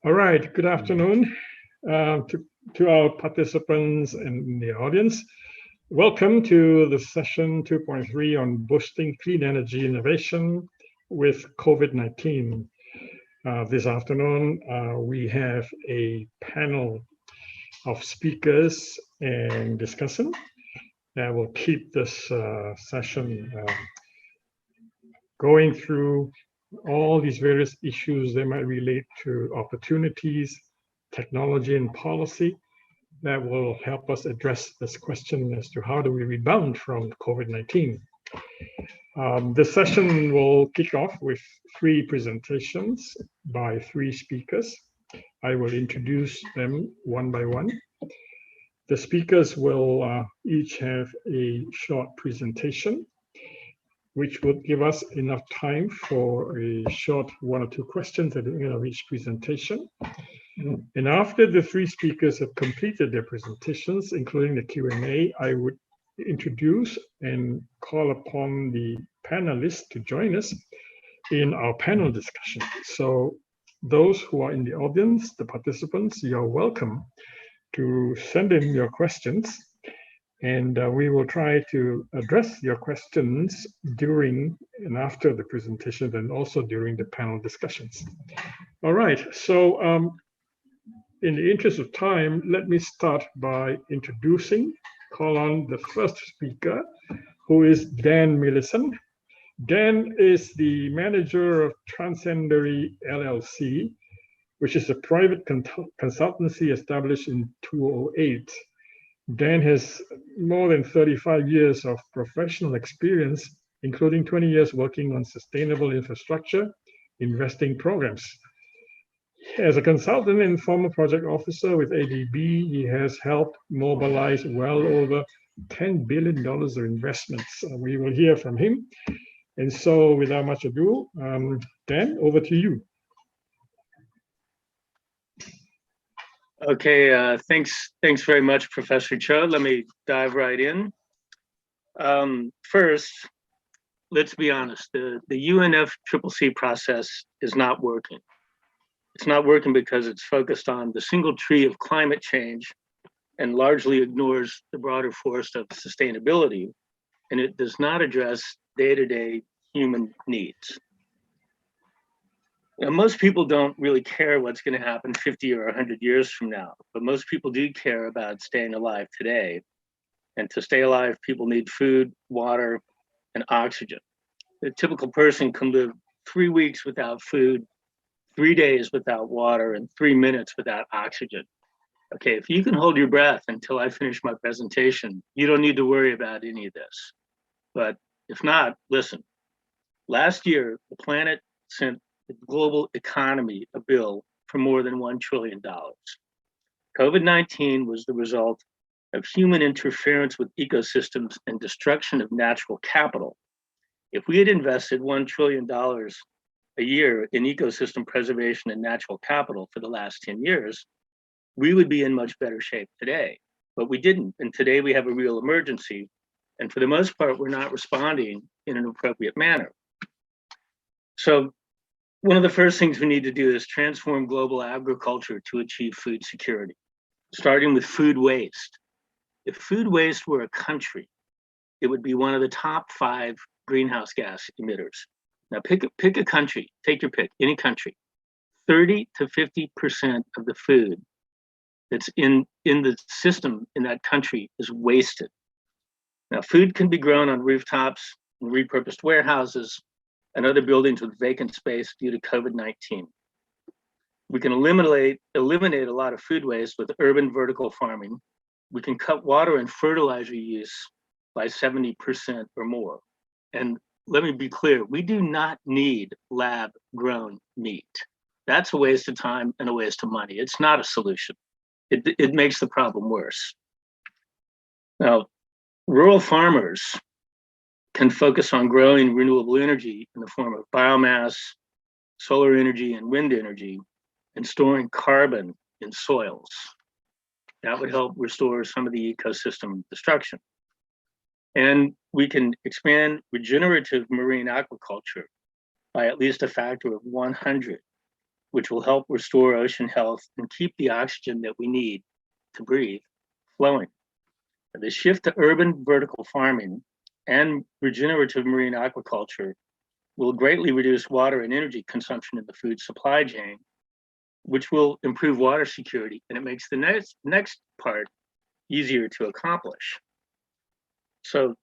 All right, good afternoon to our participants in the audience. Welcome to the session 2.3 on boosting clean energy innovation with COVID-19. This afternoon, we have a panel of speakers and discussant that will keep this session going through all these various issues that might relate to opportunities, technology, and policy that will help us address this question as to how do we rebound from COVID-19. This session will kick off with 3 presentations by 3 speakers. I will introduce them one by one. The speakers will each have a short presentation, which would give us enough time for a short 1 or 2 questions at the end of each presentation. And after the 3 speakers have completed their presentations, including the Q&A, I would introduce and call upon the panelists to join us in our panel discussion. So those who are in the audience, the participants, you're welcome to send in your questions. And we will try to address your questions during and after the presentation, and also during the panel discussions. All right, so in the interest of time, let me start by call on the first speaker, who is Dan Millison. Dan is the manager of Transcendery LLC, which is a private consultancy established in 2008. Dan has more than 35 years of professional experience, including 20 years working on sustainable infrastructure investing programs. As a consultant and former project officer with ADB, he has helped mobilize well over $10 billion of investments. We will hear from him. And so without much ado, Dan, over to you. Okay, thanks very much, Professor Cho. Let me dive right in. First, let's be honest, the UNFCCC process is not working. It's not working because it's focused on the single tree of climate change and largely ignores the broader forest of sustainability, and it does not address day-to-day human needs. Now, most people don't really care what's going to happen 50 or 100 years from now, but most people do care about staying alive today. And to stay alive, people need food, water, and oxygen. The typical person can live 3 weeks without food, 3 days without water, and 3 minutes without oxygen. Okay, if you can hold your breath until I finish my presentation, you don't need to worry about any of this. But if not, listen. Last year, the planet sent the global economy a bill for more than $1 trillion. COVID-19 was the result of human interference with ecosystems and destruction of natural capital. If we had invested $1 trillion a year in ecosystem preservation and natural capital for the last 10 years, we would be in much better shape today. But we didn't, and today we have a real emergency. And for the most part, we're not responding in an appropriate manner. So one of the first things we need to do is transform global agriculture to achieve food security, starting with food waste. If food waste were a country, it would be one of the top 5 greenhouse gas emitters. Now pick a country, take your pick, any country. 30 to 50% of the food that's in the system in that country is wasted. Now food can be grown on rooftops and repurposed warehouses and other buildings with vacant space due to COVID-19. We can eliminate a lot of food waste with urban vertical farming. We can cut water and fertilizer use by 70% or more. And let me be clear, we do not need lab-grown meat. That's a waste of time and a waste of money. It's not a solution. It makes the problem worse. Now, rural farmers can focus on growing renewable energy in the form of biomass, solar energy, and wind energy, and storing carbon in soils. That would help restore some of the ecosystem destruction. And we can expand regenerative marine aquaculture by at least a factor of 100 which will help restore ocean health and keep the oxygen that we need to breathe flowing. The shift to urban vertical farming and regenerative marine aquaculture will greatly reduce water and energy consumption in the food supply chain, which will improve water security, and it makes the next part easier to accomplish. So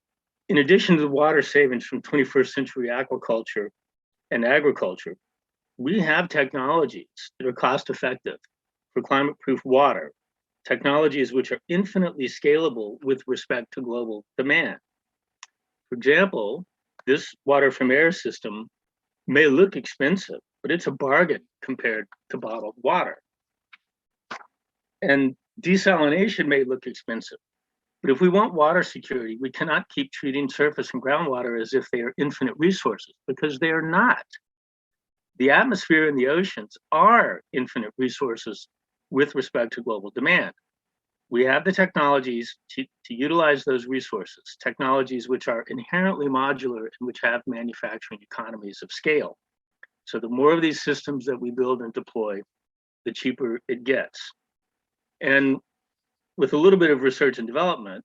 in addition to the water savings from 21st century aquaculture and agriculture, we have technologies that are cost effective for climate-proof water, technologies which are infinitely scalable with respect to global demand. For example, this water from air system may look expensive, but it's a bargain compared to bottled water. And desalination may look expensive, but if we want water security, we cannot keep treating surface and groundwater as if they are infinite resources, because they are not. The atmosphere and the oceans are infinite resources with respect to global demand. We have the technologies to utilize those resources, technologies which are inherently modular and which have manufacturing economies of scale. So the more of these systems that we build and deploy, the cheaper it gets. And with a little bit of research and development,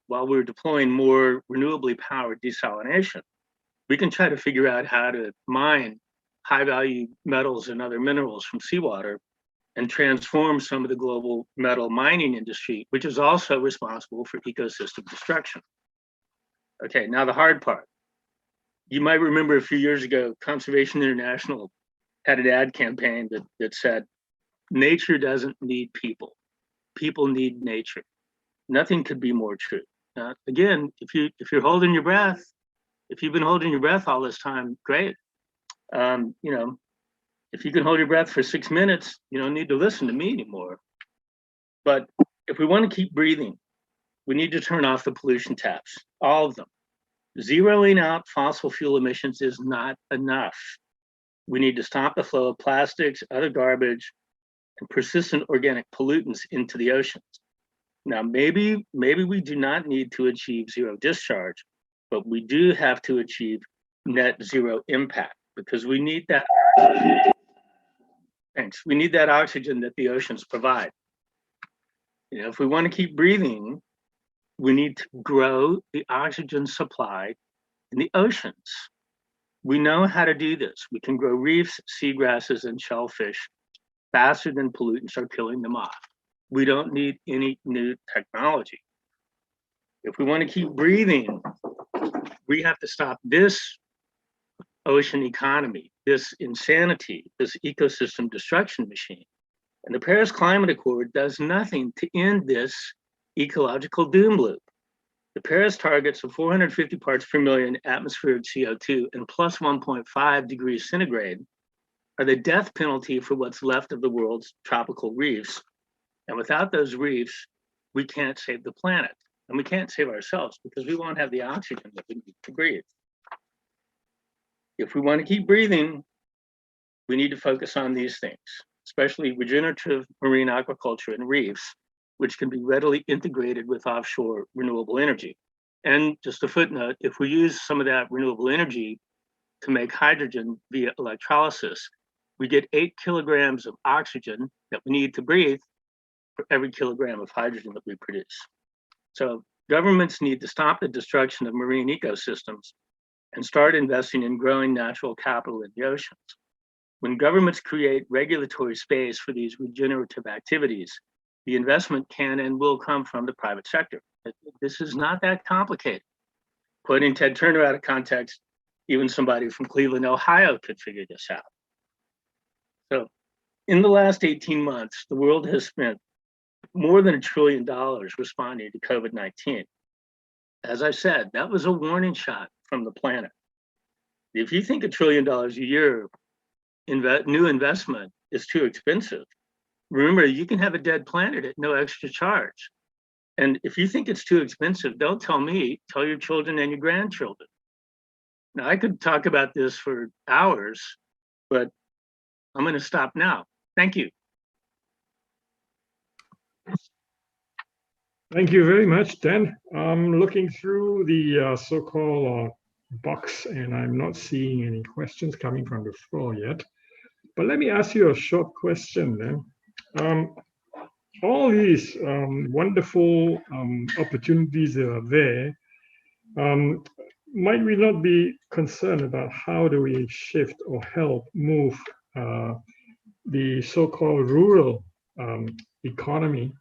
while we're deploying more renewably powered desalination, we can try to figure out how to mine high value metals and other minerals from seawater and transform some of the global metal mining industry, which is also responsible for ecosystem destruction. Okay, now the hard part. You might remember a few years ago, Conservation International had an ad campaign that said, nature doesn't need people. People need nature. Nothing could be more true. Again, if you're holding your breath, if you've been holding your breath all this time, great. If you can hold your breath for 6 minutes, you don't need to listen to me anymore. But if we want to keep breathing, we need to turn off the pollution taps, all of them. Zeroing out fossil fuel emissions is not enough. We need to stop the flow of plastics, other garbage, and persistent organic pollutants into the oceans. Now, maybe we do not need to achieve zero discharge, but we do have to achieve net zero impact, because we need that. Thanks. We need that oxygen that the oceans provide. If we want to keep breathing, we need to grow the oxygen supply in the oceans. We know how to do this. We can grow reefs, seagrasses, and shellfish faster than pollutants are killing them off. We don't need any new technology. If we want to keep breathing, we have to stop this ocean economy, this insanity, this ecosystem destruction machine. And the Paris Climate Accord does nothing to end this ecological doom loop. The Paris targets of 450 parts per million atmospheric CO2 and plus 1.5 degrees centigrade are the death penalty for what's left of the world's tropical reefs. And without those reefs, we can't save the planet. And we can't save ourselves because we won't have the oxygen that we need to breathe. If we want to keep breathing, we need to focus on these things, especially regenerative marine aquaculture and reefs, which can be readily integrated with offshore renewable energy. And just a footnote, if we use some of that renewable energy to make hydrogen via electrolysis, we get 8 kilograms of oxygen that we need to breathe for every kilogram of hydrogen that we produce. So governments need to stop the destruction of marine ecosystems and start investing in growing natural capital in the oceans. When governments create regulatory space for these regenerative activities, the investment can and will come from the private sector. This is not that complicated. Quoting Ted Turner out of context, even somebody from Cleveland, Ohio could figure this out. So in the last 18 months, the world has spent more than $1 trillion responding to COVID-19. As I said, that was a warning shot from the planet. If you think $1 trillion a year new investment is too expensive, remember, you can have a dead planet at no extra charge. And if you think it's too expensive, don't tell me, tell your children and your grandchildren. Now, I could talk about this for hours, but I'm going to stop now. Thank you. Thank you very much, Dan. I'm looking through the so-called box, and I'm not seeing any questions coming from the floor yet. But let me ask you a short question then. All these wonderful opportunities that are there, might we not be concerned about how do we shift or help move the so-called rural economy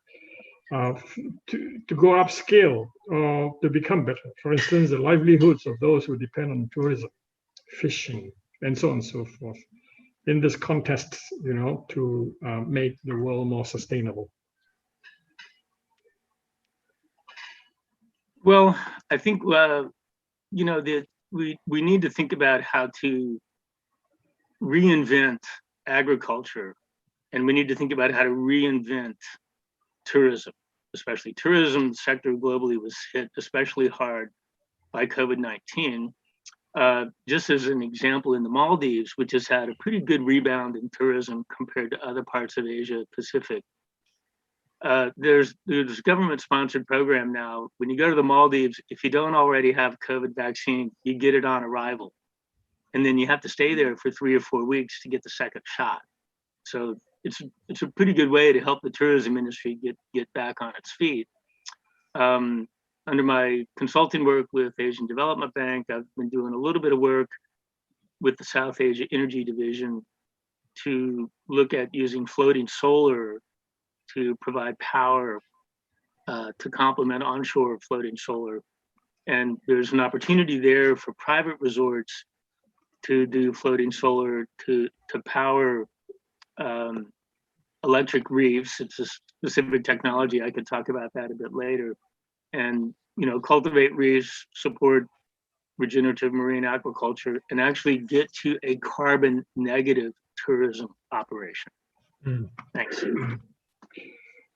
to go upscale or to become better? For instance, the livelihoods of those who depend on tourism, fishing, and so on and so forth, in this context, to make the world more sustainable. Well, I think that we need to think about how to reinvent agriculture, and we need to think about how to reinvent tourism. Especially tourism sector globally was hit especially hard by COVID-19. Just as an example, in the Maldives, which has had a pretty good rebound in tourism compared to other parts of Asia Pacific, there's a government-sponsored program now. When you go to the Maldives, if you don't already have COVID vaccine, you get it on arrival, and then you have to stay there for 3 or 4 weeks to get the second shot. So it's a pretty good way to help the tourism industry get back on its feet. Under my consulting work with Asian Development Bank, I've been doing a little bit of work with the South Asia Energy Division to look at using floating solar to provide power to complement onshore floating solar. And there's an opportunity there for private resorts to do floating solar to power electric reefs. It's a specific technology. I could talk about that a bit later. And cultivate reefs, support regenerative marine aquaculture, and actually get to a carbon negative tourism operation. Thanks.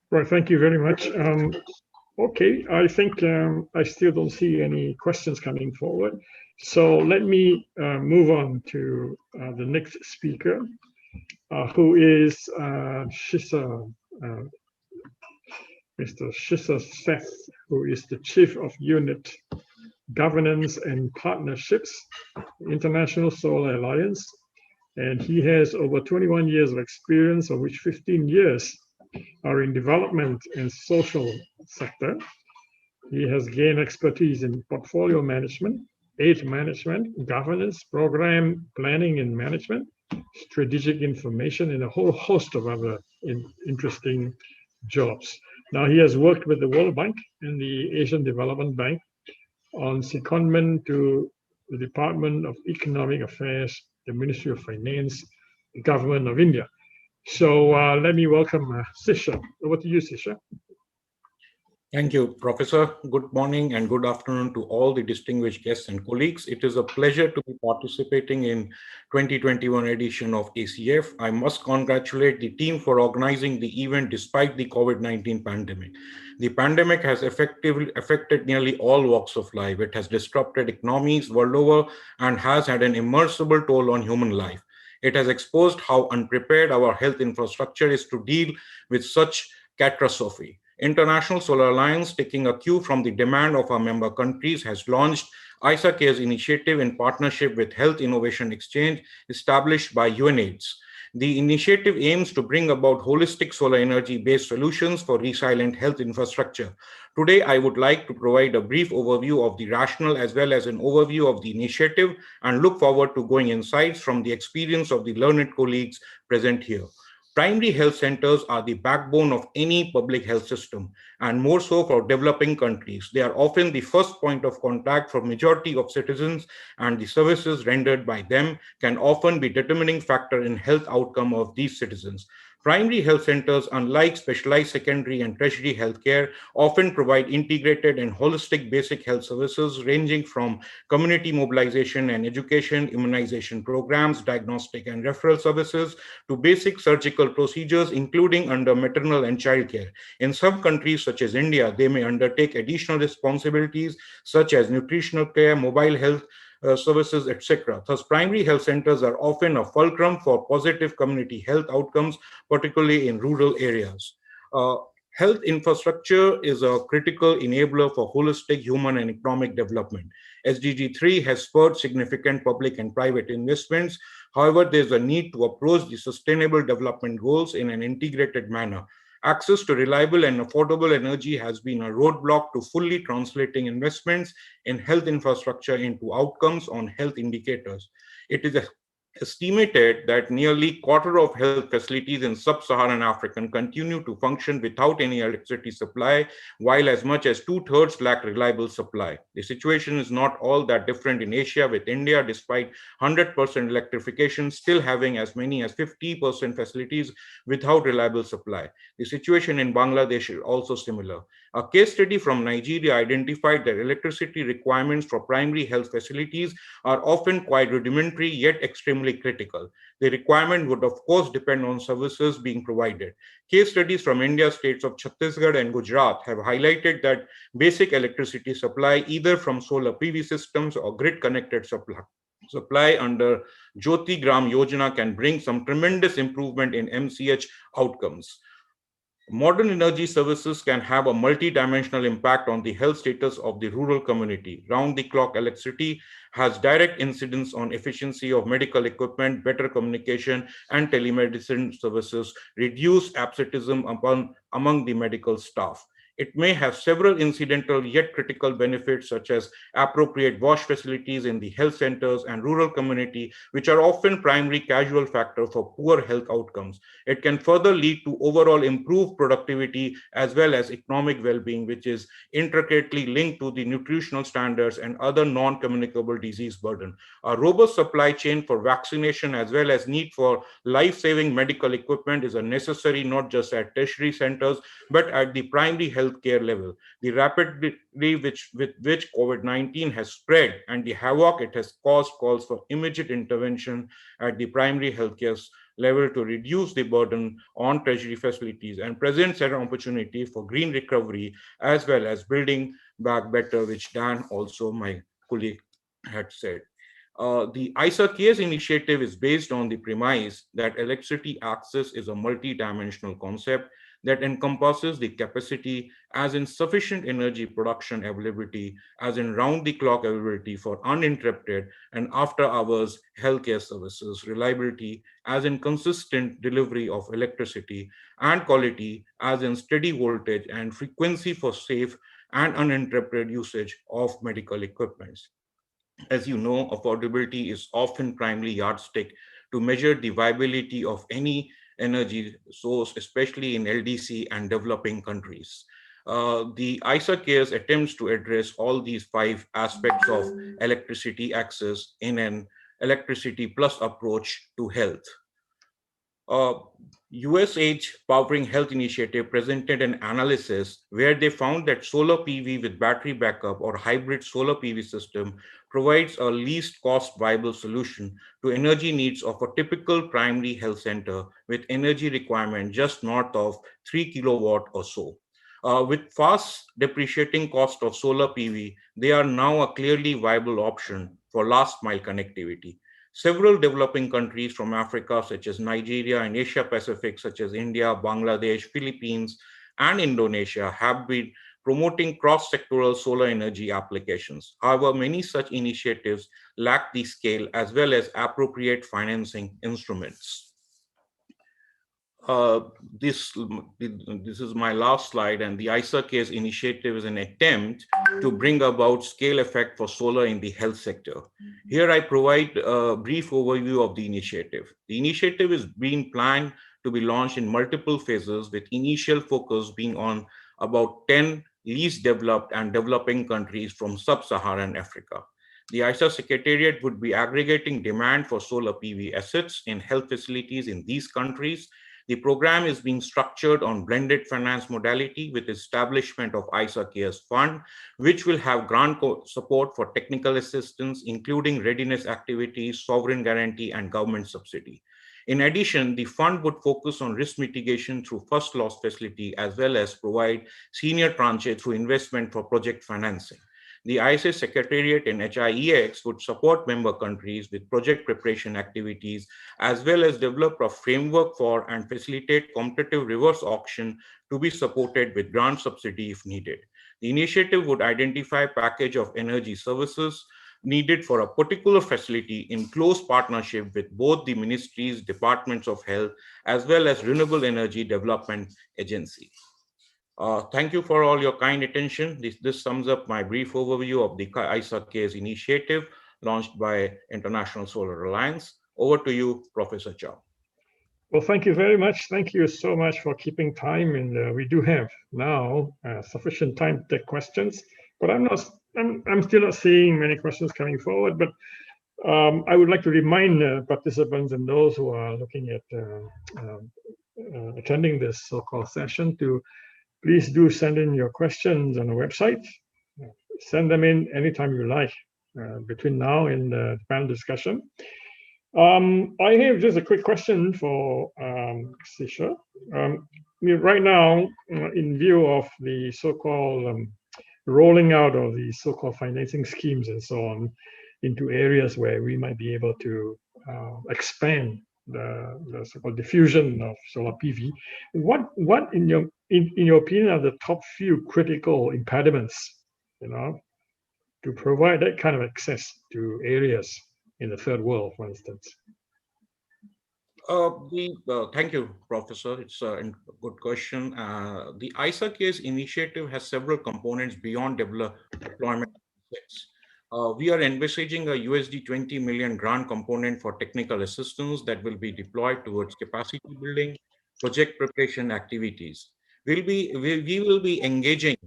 Right, thank you very much. Okay, I think I still don't see any questions coming forward. So let me move on to the next speaker, who is Shisa, Mr. Shisa Seth, who is the Chief of Unit Governance and Partnerships, International Solar Alliance. And he has over 21 years of experience, of which 15 years are in development and social sector. He has gained expertise in portfolio management, aid management, governance, program planning and management, strategic information, and a whole host of other interesting jobs. Now, he has worked with the World Bank and the Asian Development Bank on secondment to the Department of Economic Affairs, the Ministry of Finance, the Government of India. So let me welcome Sisha. Over to you, Sisha. Thank you, Professor. Good morning and good afternoon to all the distinguished guests and colleagues. It is a pleasure to be participating in 2021 edition of ACF. I must congratulate the team for organizing the event despite the COVID-19 pandemic. The pandemic has affected nearly all walks of life. It has disrupted economies world over and has had an immersible toll on human life. It has exposed how unprepared our health infrastructure is to deal with such catastrophe. International Solar Alliance, taking a cue from the demand of our member countries, has launched ISA Cares initiative in partnership with Health Innovation Exchange, established by UNAIDS. The initiative aims to bring about holistic solar energy-based solutions for resilient health infrastructure. Today, I would like to provide a brief overview of the rationale as well as an overview of the initiative, and look forward to going insights from the experience of the learned colleagues present here. Primary health centers are the backbone of any public health system, and more so for developing countries. They are often the first point of contact for majority of citizens, and the services rendered by them can often be determining factor in health outcome of these citizens. Primary health centers, unlike specialized secondary and tertiary healthcare, often provide integrated and holistic basic health services ranging from community mobilization and education, immunization programs, diagnostic and referral services, to basic surgical procedures, including under maternal and child care. In some countries, such as India, they may undertake additional responsibilities such as nutritional care, mobile health services, etc. Thus, primary health centers are often a fulcrum for positive community health outcomes, particularly in rural areas. Health infrastructure is a critical enabler for holistic human and economic development. SDG 3 has spurred significant public and private investments However, there's a need to approach the sustainable development goals in an integrated manner. Access to reliable and affordable energy has been a roadblock to fully translating investments in health infrastructure into outcomes on health indicators. It is estimated that nearly quarter of health facilities in sub-Saharan Africa continue to function without any electricity supply, while as much as two-thirds lack reliable supply. The situation is not all that different in Asia, with India, despite 100% electrification, still having as many as 50% facilities without reliable supply. The situation in Bangladesh is also similar. A case study from Nigeria identified that electricity requirements for primary health facilities are often quite rudimentary yet extremely critical. The requirement would, of course, depend on services being provided. Case studies from India's states of Chhattisgarh and Gujarat have highlighted that basic electricity supply, either from solar PV systems or grid-connected supply under Jyoti Gram Yojana, can bring some tremendous improvement in MCH outcomes. Modern energy services can have a multi-dimensional impact on the health status of the rural community. Round-the-clock electricity has direct incidence on efficiency of medical equipment, better communication, and telemedicine services, reduce absenteeism among the medical staff. It may have several incidental yet critical benefits, such as appropriate wash facilities in the health centers and rural community, which are often primary causal factor for poor health outcomes. It can further lead to overall improved productivity as well as economic well-being, which is intricately linked to the nutritional standards and other non-communicable disease burden. A robust supply chain for vaccination as well as need for life-saving medical equipment is a necessary not just at tertiary centers, but at the primary healthcare level. The rapidly with which COVID-19 has spread and the havoc it has caused calls for immediate intervention at the primary healthcare level to reduce the burden on treasury facilities and presents an opportunity for green recovery as well as building back better, which Dan also, my colleague, had said. The ISA CARES initiative is based on the premise that electricity access is a multi-dimensional concept that encompasses the capacity as in sufficient energy production availability, as in round-the-clock availability for uninterrupted and after-hours healthcare services, reliability as in consistent delivery of electricity, and quality as in steady voltage and frequency for safe and uninterrupted usage of medical equipment. As you know, affordability is often primary yardstick to measure the viability of any energy source, especially in LDC and developing countries. The ISA CARES attempts to address all these 5 aspects of electricity access in an electricity plus approach to health. USAID Powering Health Initiative presented an analysis where they found that solar PV with battery backup or hybrid solar PV system provides a least cost viable solution to energy needs of a typical primary health center with energy requirement just north of 3 kilowatt or so. With fast depreciating cost of solar PV, they are now a clearly viable option for last mile connectivity. Several developing countries from Africa, such as Nigeria and Asia Pacific, such as India, Bangladesh, Philippines, and Indonesia, have been promoting cross-sectoral solar energy applications. However, many such initiatives lack the scale as well as appropriate financing instruments. This is my last slide, and the ISA CARES initiative is an attempt to bring about scale effect for solar in the health sector. Here I provide a brief overview of the initiative. The initiative is being planned to be launched in multiple phases, with initial focus being on about 10 least developed and developing countries from sub-Saharan Africa. The ISA Secretariat would be aggregating demand for solar PV assets in health facilities in these countries. The program is being structured on blended finance modality with establishment of ISA CARES Fund, which will have grant support for technical assistance, including readiness activities, sovereign guarantee, and government subsidy. In addition, the fund would focus on risk mitigation through first loss facility, as well as provide senior tranche through investment for project financing. The ISA Secretariat and HIEX would support member countries with project preparation activities, as well as develop a framework for and facilitate competitive reverse auction to be supported with grant subsidy if needed. The initiative would identify a package of energy services needed for a particular facility in close partnership with both the ministries, departments of health, as well as Renewable Energy Development Agency. Thank you for all your kind attention. This sums up my brief overview of the ISA-CARES initiative launched by International Solar Alliance. Over to you, Professor Chow. Well, thank you very much. Thank you so much for keeping time, and we do have now sufficient time to take questions. But I'm still not seeing many questions coming forward. But I would like to remind participants and those who are looking at attending this so-called session to please do send in your questions on the website. Send them in anytime you like between now and the panel discussion. I have just a quick question for Sisha. Right now, in view of the so-called rolling out of the so-called financing schemes and so on into areas where we might be able to expand the so-called diffusion of solar PV, what in your opinion are the top few critical impediments, to provide that kind of access to areas in the third world, for instance? Thank you, Professor. It's a good question. The ISA-CARES initiative has several components beyond deployment. We are envisaging a USD 20 million grant component for technical assistance that will be deployed towards capacity building, project preparation activities. We will be engaging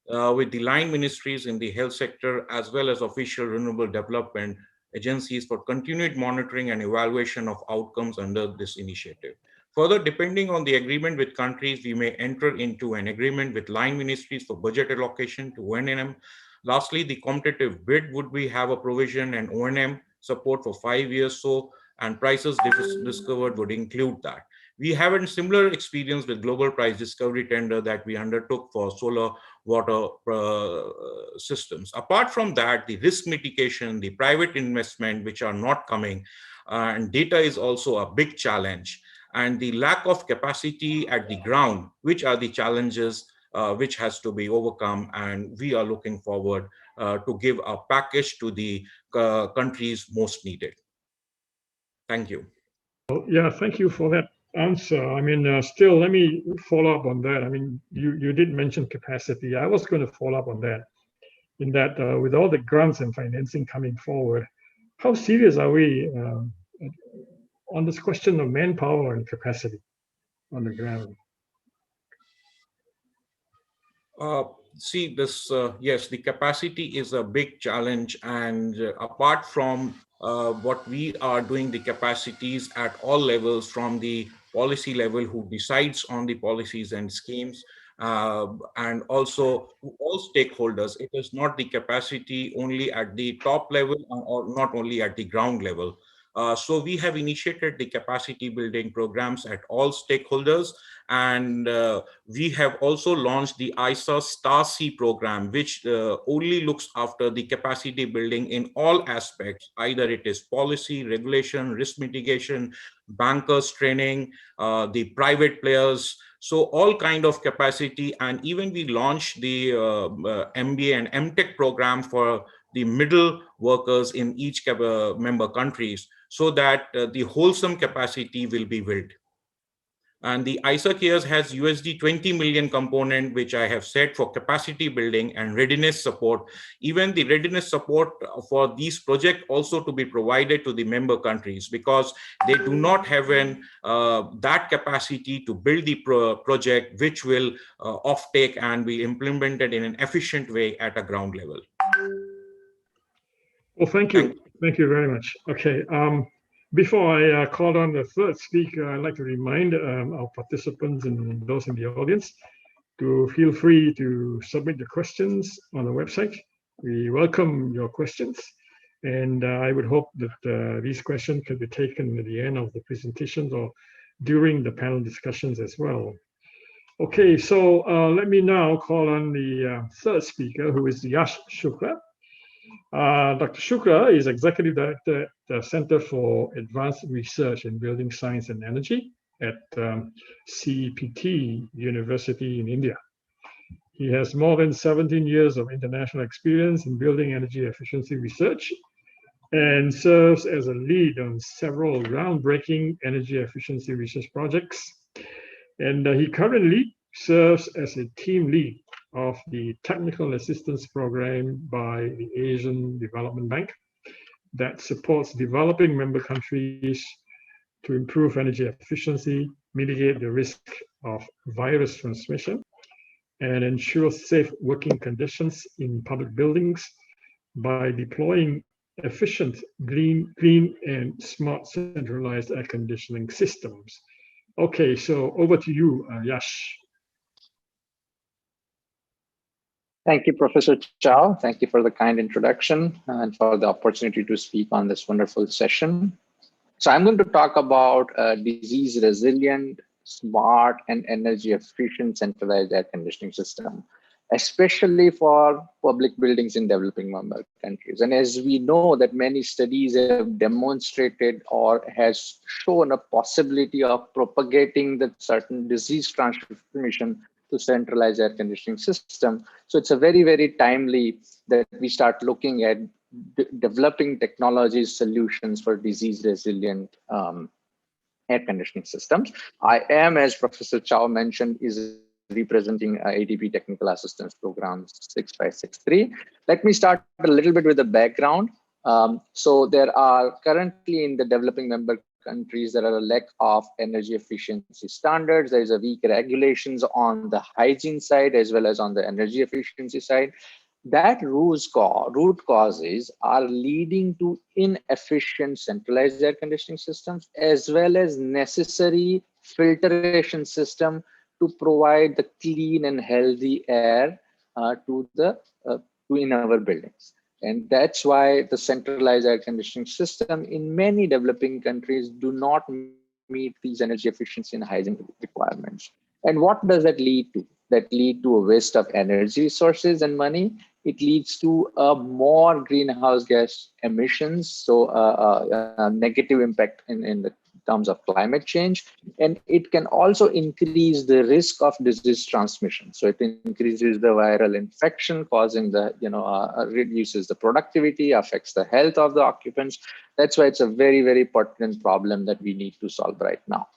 with the line ministries in the health sector as well as official renewable development agencies for continued monitoring and evaluation of outcomes under this initiative. Further, depending on the agreement with countries, we may enter into an agreement with line ministries for budget allocation to O&M. Lastly, the competitive bid would have a provision and O&M support for 5 years and prices discovered would include that. We have a similar experience with global price discovery tender that we undertook for solar water systems. Apart from that, the risk mitigation, the private investment, which are not coming, and data is also a big challenge, and the lack of capacity at the ground, which are the challenges which has to be overcome, and we are looking forward to give a package to the countries most needed. Thank you. Well, yeah, thank you for that answer. I mean, still, let me follow up on that. I mean, you did mention capacity. I was going to follow up on that, in that with all the grants and financing coming forward, how serious are we on this question of manpower and capacity on the ground? Yes, the capacity is a big challenge, and apart from what we are doing, the capacities at all levels, from the policy level who decides on the policies and schemes, and also all stakeholders. It is not the capacity only at the top level or not only at the ground level. So we have initiated the capacity building programs at all stakeholders, and we have also launched the ISA Star-C program, which only looks after the capacity building in all aspects, either it is policy, regulation, risk mitigation, bankers training, the private players, so all kind of capacity. And even we launched the MBA and MTech program for the middle workers in each member countries, so that the wholesome capacity will be built. And the ISA-CARES has USD 20 million component, which I have said for capacity building and readiness support. Even the readiness support for these projects also to be provided to the member countries, because they do not have that capacity to build the project, which will offtake and be implemented in an efficient way at a ground level. Well, thank you. Thank you very much. Okay. Before I call on the third speaker, I'd like to remind our participants and those in the audience to feel free to submit your questions on the website. We welcome your questions, and I would hope that these questions can be taken at the end of the presentations or during the panel discussions as well. Okay, so let me now call on the third speaker, who is Yash Shukla. Dr. Shukla is Executive Director at the Center for Advanced Research in Building Science and Energy at CPT University in India. He has more than 17 years of international experience in building energy efficiency research and serves as a lead on several groundbreaking energy efficiency research projects. And he currently serves as a team lead of the Technical Assistance Program by the Asian Development Bank that supports developing member countries to improve energy efficiency, mitigate the risk of virus transmission, and ensure safe working conditions in public buildings by deploying efficient, clean and smart centralized air conditioning systems. Okay, so over to you, Yash. Thank you, Professor Chow. Thank you for the kind introduction and for the opportunity to speak on this wonderful session. So I'm going to talk about disease resilient, smart, and energy efficient centralized air conditioning system, especially for public buildings in developing member countries. And as we know that many studies have demonstrated or has shown a possibility of propagating the certain disease transmission to centralized air conditioning system. So it's a very, very timely that we start looking at developing technologies, solutions for disease resilient air conditioning systems. I am, as Professor Chow mentioned, is representing ADB Technical Assistance Program 6563. Let me start a little bit with the background. So there are currently in the developing member countries, there are a lack of energy efficiency standards. There is a weak regulations on the hygiene side as well as on the energy efficiency side. That root causes are leading to inefficient centralized air conditioning systems as well as necessary filtration system to provide the clean and healthy air to in our buildings. And that's why the centralized air conditioning system in many developing countries do not meet these energy efficiency and hygiene requirements. And what does that lead to? That lead to a waste of energy resources and money. It leads to more greenhouse gas emissions, so a negative impact in the terms of climate change, and it can also increase the risk of disease transmission. So it increases the viral infection, causing the reduces the productivity, affects the health of the occupants. That's why it's a very, very pertinent problem that we need to solve right now.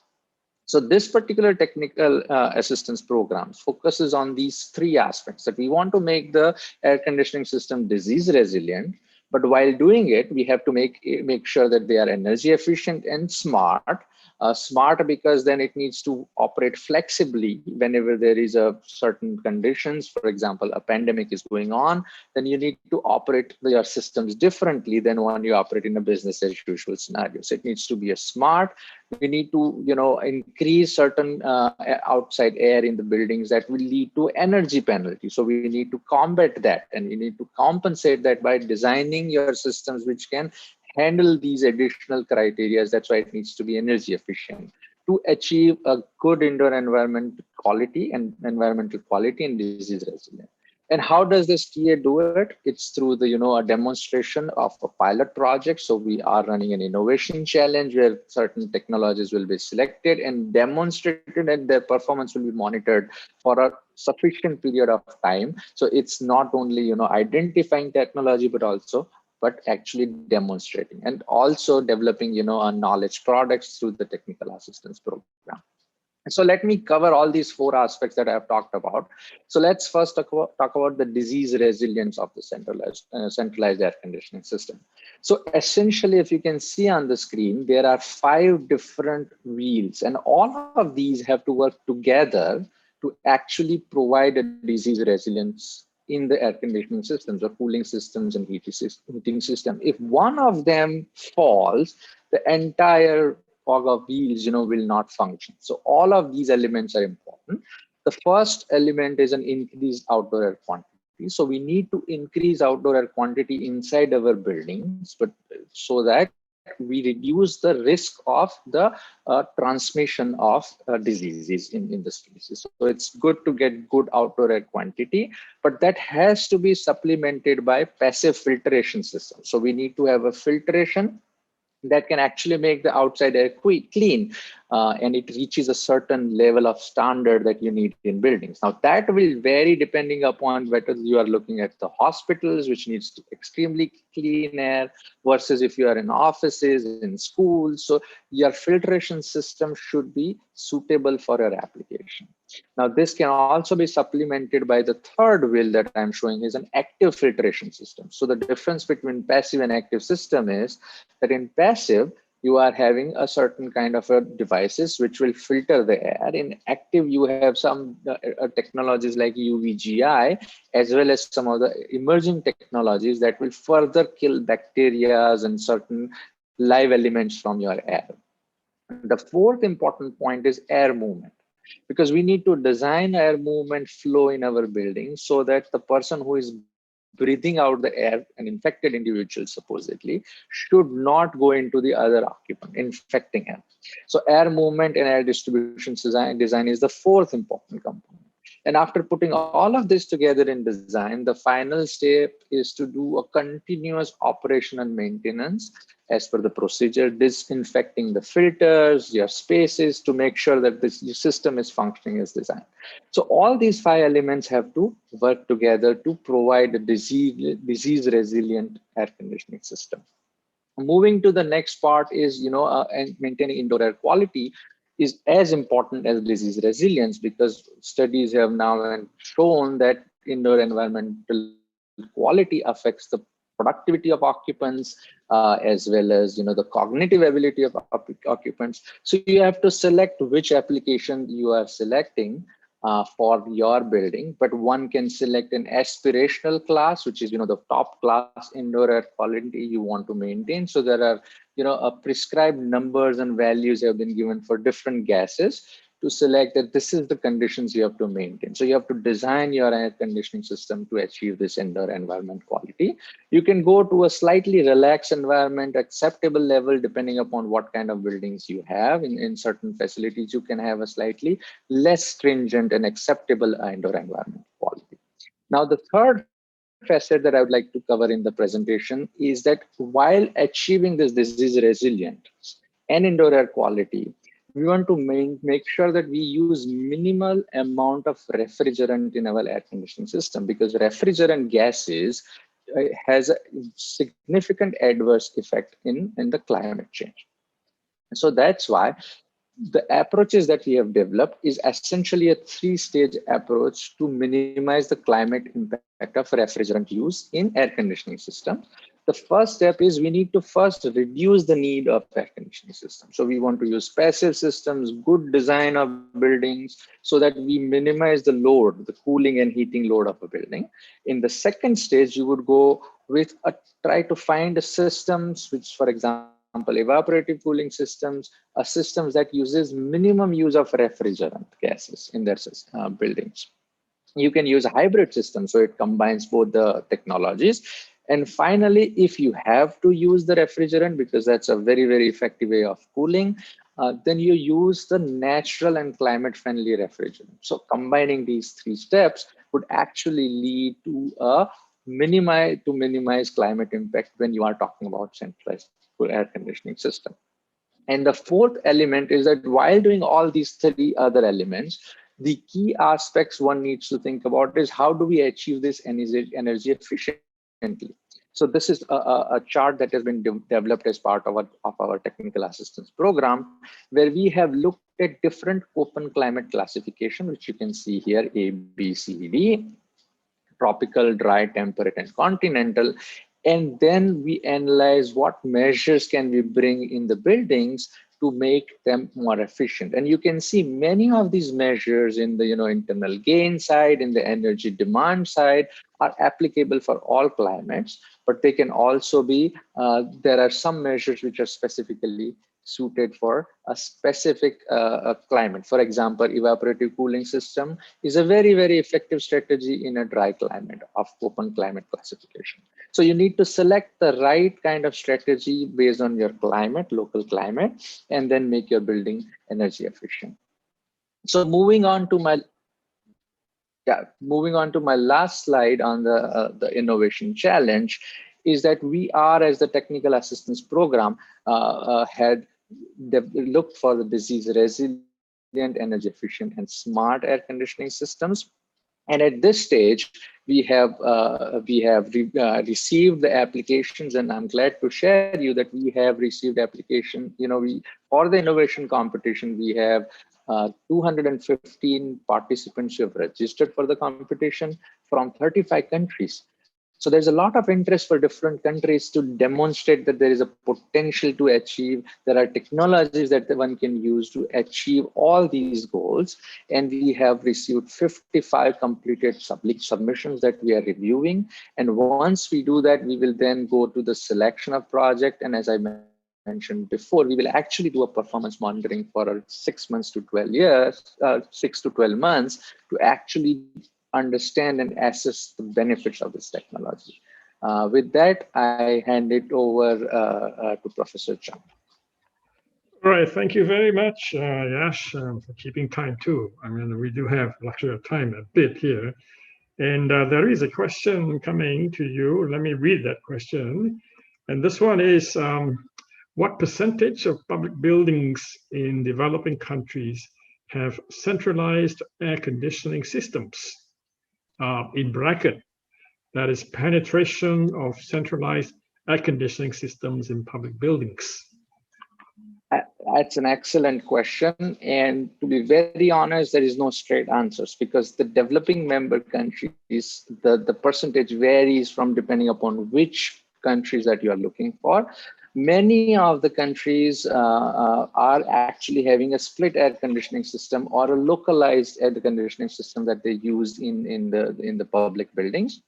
So this particular technical assistance program focuses on these three aspects, that we want to make the air conditioning system disease resilient, but while doing it, we have to make sure that they are energy efficient and smart. Smart because then it needs to operate flexibly whenever there is a certain conditions. For example, a pandemic is going on, then you need to operate your systems differently than when you operate in a business as usual scenario. So it needs to be a smart. We need to, increase certain outside air in the buildings that will lead to energy penalty. So we need to combat that, and we need to compensate that by designing your systems which can handle these additional criteria. That's why it needs to be energy efficient to achieve a good indoor environmental quality and disease resilience. And how does this TA do it? It's through the, a demonstration of a pilot project. So we are running an innovation challenge where certain technologies will be selected and demonstrated, and their performance will be monitored for a sufficient period of time. So it's not only, identifying technology, but actually demonstrating and also developing, a knowledge products through the technical assistance program. So let me cover all these four aspects that I've talked about. So let's first talk about the disease resilience of the centralized air conditioning system. So essentially, if you can see on the screen, there are 5 different wheels, and all of these have to work together to actually provide a disease resilience in the air conditioning systems or cooling systems and heating system. If one of them falls, the entire fog of wheels, will not function. So all of these elements are important. The first element is an increased outdoor air quantity. So we need to increase outdoor air quantity inside our buildings, but so that we reduce the risk of the transmission of diseases in the species. So it's good to get good outdoor air quantity, but that has to be supplemented by passive filtration system. So we need to have a filtration that can actually make the outside air clean, and it reaches a certain level of standard that you need in buildings. Now that will vary depending upon whether you are looking at the hospitals, which needs extremely clean air, versus if you are in offices, in schools. So your filtration system should be suitable for your application. Now this can also be supplemented by the third wheel that I'm showing is an active filtration system. So the difference between passive and active system is that in passive, you are having a certain kind of devices which will filter the air. In active, you have some technologies like UVGI, as well as some of the emerging technologies that will further kill bacteria and certain live elements from your air. The fourth important point is air movement, because we need to design air movement flow in our building so that the person who is breathing out the air, an infected individual supposedly, should not go into the other occupant, infecting him. So air movement and air distribution design is the fourth important component. And after putting all of this together in design, the final step is to do a continuous operation and maintenance as per the procedure, disinfecting the filters, your spaces, to make sure that this system is functioning as designed. So all these 5 elements have to work together to provide a disease resilient air conditioning system. Moving to the next part is, and maintaining indoor air quality is as important as disease resilience, because studies have now shown that indoor environmental quality affects the productivity of occupants, as well as the cognitive ability of occupants. So you have to select which application you are selecting for your building, but one can select an aspirational class, which is the top class indoor air quality you want to maintain. So there are prescribed numbers and values have been given for different gases to select that this is the conditions you have to maintain. So you have to design your air conditioning system to achieve this indoor environment quality. You can go to a slightly relaxed environment, acceptable level, depending upon what kind of buildings you have. In certain facilities, you can have a slightly less stringent and acceptable indoor environment quality. Now, the third facet that I would like to cover in the presentation is that while achieving this disease resilient and indoor air quality, we want to make sure that we use minimal amount of refrigerant in our air conditioning system, because refrigerant gases has a significant adverse effect in the climate change. So that's why the approaches that we have developed is essentially a 3-stage approach to minimize the climate impact of refrigerant use in air conditioning system. The first step is we need to first reduce the need of air conditioning system. So we want to use passive systems, good design of buildings, so that we minimize the load, the cooling and heating load of a building. In the second stage, you would go with try to find systems which, for example, evaporative cooling systems, systems that uses minimum use of refrigerant gases in their buildings. You can use a hybrid system, so it combines both the technologies. And finally, if you have to use the refrigerant, because that's a very, very effective way of cooling, then you use the natural and climate-friendly refrigerant. So combining these 3 steps would actually lead to minimize climate impact when you are talking about centralized air conditioning system. And the fourth element is that while doing all these 3 other elements, the key aspects one needs to think about is how do we achieve this energy efficiently. So this is a chart that has been developed as part of our technical assistance program, where we have looked at different open climate classification, which you can see here, A, B, C, D, tropical, dry, temperate, and continental. And then we analyze what measures can we bring in the buildings to make them more efficient. And you can see many of these measures in the internal gain side, in the energy demand side, are applicable for all climates, but they can also be, there are some measures which are specifically suited for a specific climate. For example, evaporative cooling system is a very, very effective strategy in a dry climate of open climate classification. So you need to select the right kind of strategy based on your climate, local climate, and then make your building energy efficient. So moving on to my last slide on the innovation challenge is that we are, as the technical assistance program, had looked for the disease resilient, energy efficient, and smart air conditioning systems. And at this stage, we have received the applications, and I'm glad to share you that we have received application. For the innovation competition, we have 215 participants who have registered for the competition from 35 countries. So there's a lot of interest for different countries to demonstrate that there is a potential to achieve. There are technologies that one can use to achieve all these goals. And we have received 55 completed submissions that we are reviewing. And once we do that, we will then go to the selection of project. And as I mentioned before, we will actually do a performance monitoring for 6 months to 12 years, 6 to 12 months to actually understand and assess the benefits of this technology. With that, I hand it over to Professor Chow. All right, thank you very much, Yash, for keeping time too. I mean, we do have luxury of time a bit here. And there is a question coming to you. Let me read that question. And this one is, what percentage of public buildings in developing countries have centralized air conditioning systems? In bracket, that is penetration of centralized air conditioning systems in public buildings. That's an excellent question. And to be very honest, there is no straight answers because the developing member countries, the percentage varies from depending upon which countries that you are looking for. Many of the countries are actually having a split air conditioning system or a localized air conditioning system that they use in the public buildings.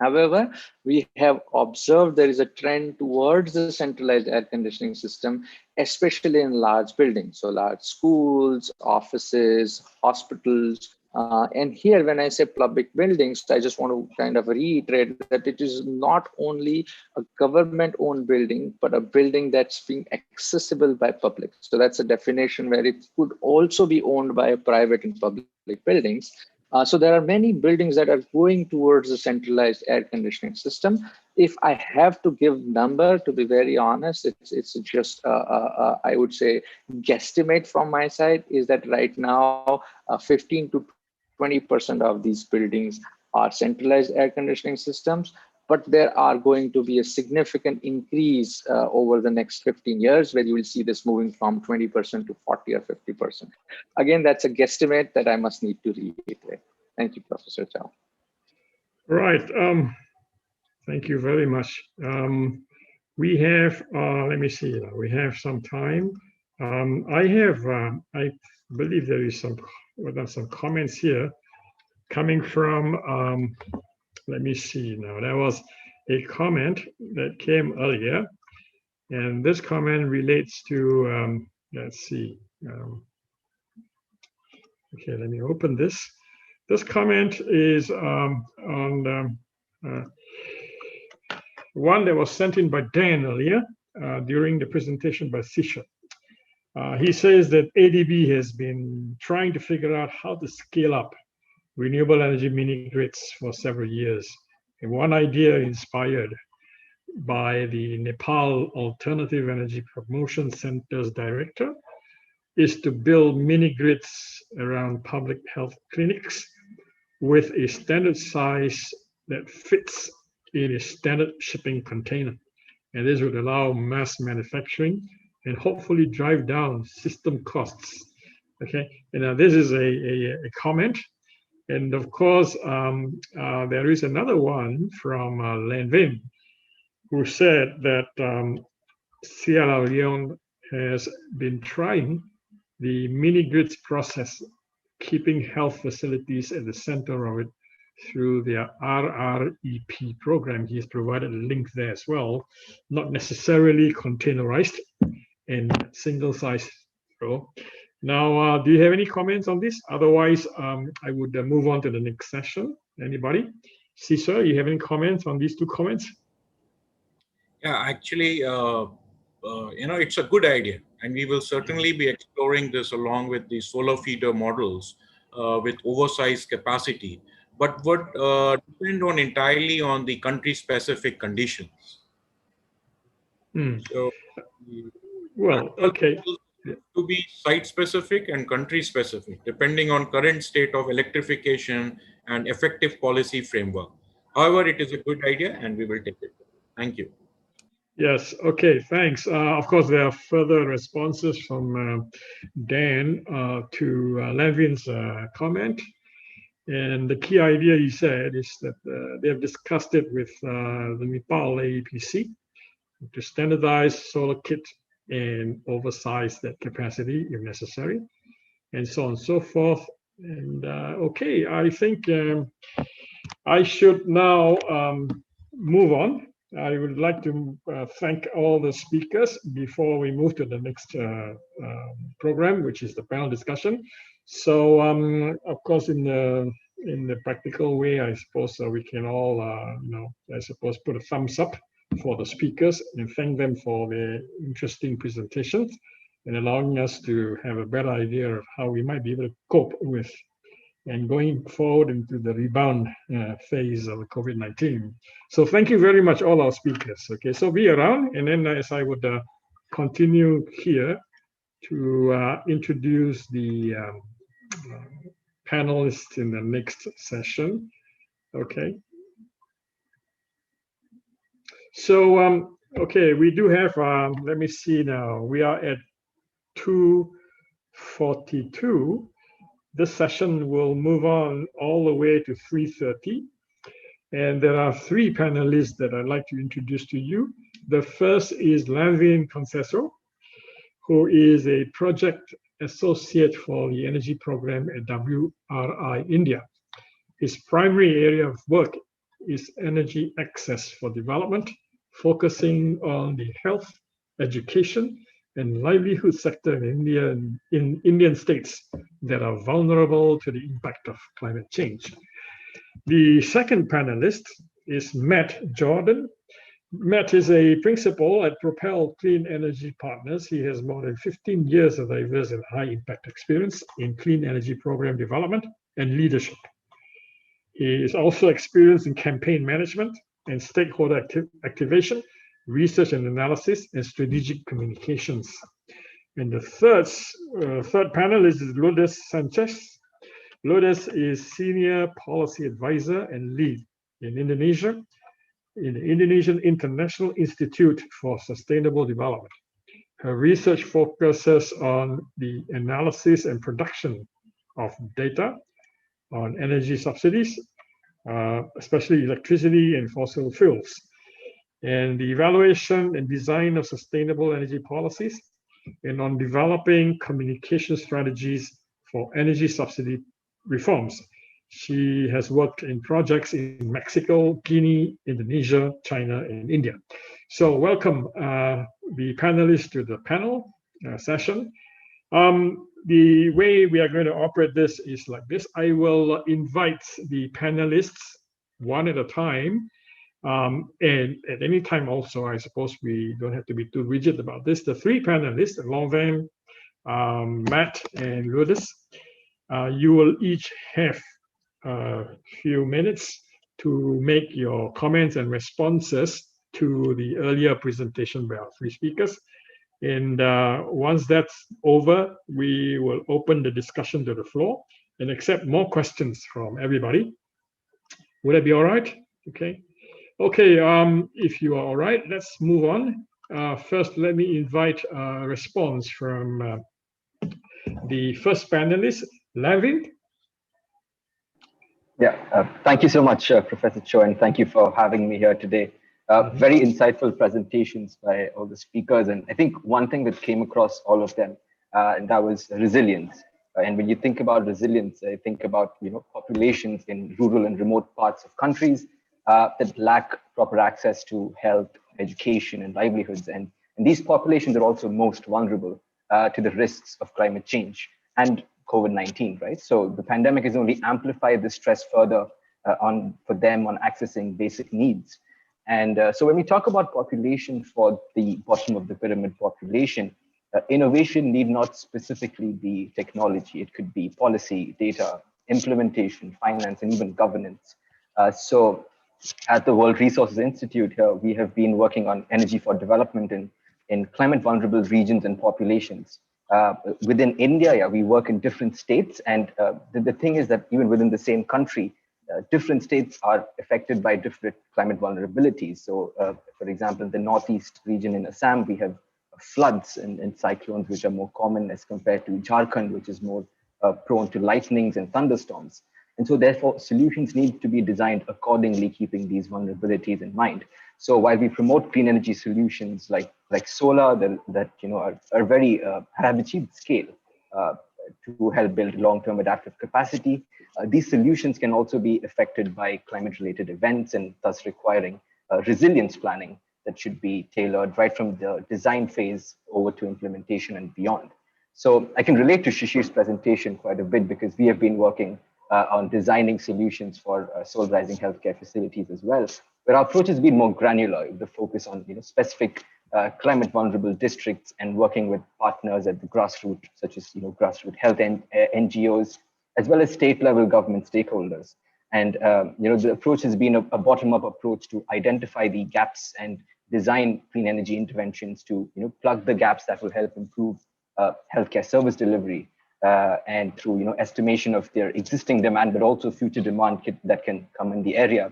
However, we have observed there is a trend towards the centralized air conditioning system, especially in large buildings, so large schools, offices, hospitals. And here, when I say public buildings, I just want to kind of reiterate that it is not only a government-owned building, but a building that's being accessible by public. So that's a definition where it could also be owned by private and public buildings. So there are many buildings that are going towards a centralized air conditioning system. If I have to give number, to be very honest, it's just, I would say, guesstimate from my side is that right now, 15 to 20% of these buildings are centralized air conditioning systems, but there are going to be a significant increase over the next 15 years where you will see this moving from 20% to 40 or 50%. Again, that's a guesstimate that I must need to reiterate. Thank you, Professor Chow. Right. Thank you very much. We have, let me see, we have some time. I believe there is some comments here coming from, let me see now, there was a comment that came earlier, and this comment relates to, let's see, okay, let me open this. This comment is on one that was sent in by Dan earlier during the presentation by Sisha. He says that ADB has been trying to figure out how to scale up renewable energy mini grids for several years. And one idea inspired by the Nepal Alternative Energy Promotion Center's director is to build mini grids around public health clinics with a standard size that fits in a standard shipping container. And this would allow mass manufacturing and hopefully drive down system costs. Okay, and this is a comment. And of course, there is another one from Len Vim, who said that Sierra Leone has been trying the mini grids process, keeping health facilities at the center of it through their RREP program. He has provided a link there as well, not necessarily containerized and single size. Now, do you have any comments on this? Otherwise, I would move on to the next session. Anybody? Cesar, you have any comments on these two comments? Yeah, actually, it's a good idea. And we will certainly be exploring this along with the solar feeder models with oversized capacity. but would depend on entirely on the country-specific conditions. Hmm. So, Well, okay. to be site-specific and country-specific, depending on current state of electrification and effective policy framework. However, it is a good idea, and we will take it. Thank you. Yes, okay, thanks. Of course, there are further responses from Dan to Levin's comment. And the key idea he said is that they have discussed it with the Nepal AEPC to standardize solar kit and oversize that capacity if necessary, and so on and so forth. And okay, I think I should now move on. I would like to thank all the speakers before we move to the next program, which is the panel discussion. So, of course, in the practical way, I suppose we can all, I suppose, put a thumbs up for the speakers and thank them for their interesting presentations and allowing us to have a better idea of how we might be able to cope with and going forward into the rebound phase of COVID-19. So thank you very much, all our speakers. Okay, so be around, and then as I would continue here to introduce the panelists in the next session. Okay. So, okay, we do have, let me see now, we are at 2:42. This session will move on all the way to 3:30. And there are three panelists that I'd like to introduce to you. The first is Lavin Concesso, who is a project associate for the energy program at WRI India. His primary area of work is energy access for development, focusing on the health, education, and livelihood sector in Indian states that are vulnerable to the impact of climate change. The second panelist is Matt Jordan. Matt is a principal at Propel Clean Energy Partners. He has more than 15 years of diverse and high impact experience in clean energy program development and leadership. He is also experienced in campaign management and stakeholder activation, research and analysis, and strategic communications. And the third panelist is Lourdes Sanchez. Lourdes is Senior Policy Advisor and Lead in Indonesia in the Indonesian International Institute for Sustainable Development. Her research focuses on the analysis and production of data on energy subsidies, especially electricity and fossil fuels, and the evaluation and design of sustainable energy policies, and on developing communication strategies for energy subsidy reforms. She has worked in projects in Mexico, Guinea, Indonesia, China, and India. So welcome the panelists to the panel session. The way we are going to operate this is like this. I will invite the panelists one at a time. And at any time also, I suppose we don't have to be too rigid about this. The three panelists, Lonvan, Matt, and Lourdes, you will each have a few minutes to make your comments and responses to the earlier presentation by our three speakers. And once that's over, we will open the discussion to the floor and accept more questions from everybody. Would that be all right? Okay. Okay, if you are all right, let's move on. First, let me invite a response from the first panelist, Lavin. Yeah, thank you so much, Professor Cho, and thank you for having me here today. Very insightful presentations by all the speakers. And I think one thing that came across all of them, and that was resilience. And when you think about resilience, I think about populations in rural and remote parts of countries that lack proper access to health, education, and livelihoods. And these populations are also most vulnerable to the risks of climate change and COVID-19, right? So the pandemic has only amplified the stress further for them on accessing basic needs. And so when we talk about population for the bottom of the pyramid population, innovation need not specifically be technology. It could be policy, data, implementation, finance, and even governance. So at the World Resources Institute here, we have been working on energy for development in climate vulnerable regions and populations. Within India, yeah, we work in different states. And the thing is that even within the same country, different states are affected by different climate vulnerabilities. So for example, in the Northeast region in Assam, we have floods and cyclones, which are more common as compared to Jharkhand, which is more prone to lightnings and thunderstorms. And so therefore, solutions need to be designed accordingly, keeping these vulnerabilities in mind. So while we promote clean energy solutions like solar that are very have achieved scale to help build long-term adaptive capacity, these solutions can also be affected by climate-related events and thus requiring resilience planning that should be tailored right from the design phase over to implementation and beyond. So I can relate to Shishir's presentation quite a bit because we have been working on designing solutions for soul rising healthcare facilities as well, where our approach has been more granular, with the focus on specific climate vulnerable districts and working with partners at the grassroots, such as grassroots health and NGOs, as well as state level government stakeholders. And the approach has been a bottom-up approach to identify the gaps and design clean energy interventions to plug the gaps that will help improve healthcare service delivery. And through estimation of their existing demand, but also future demand that can come in the area,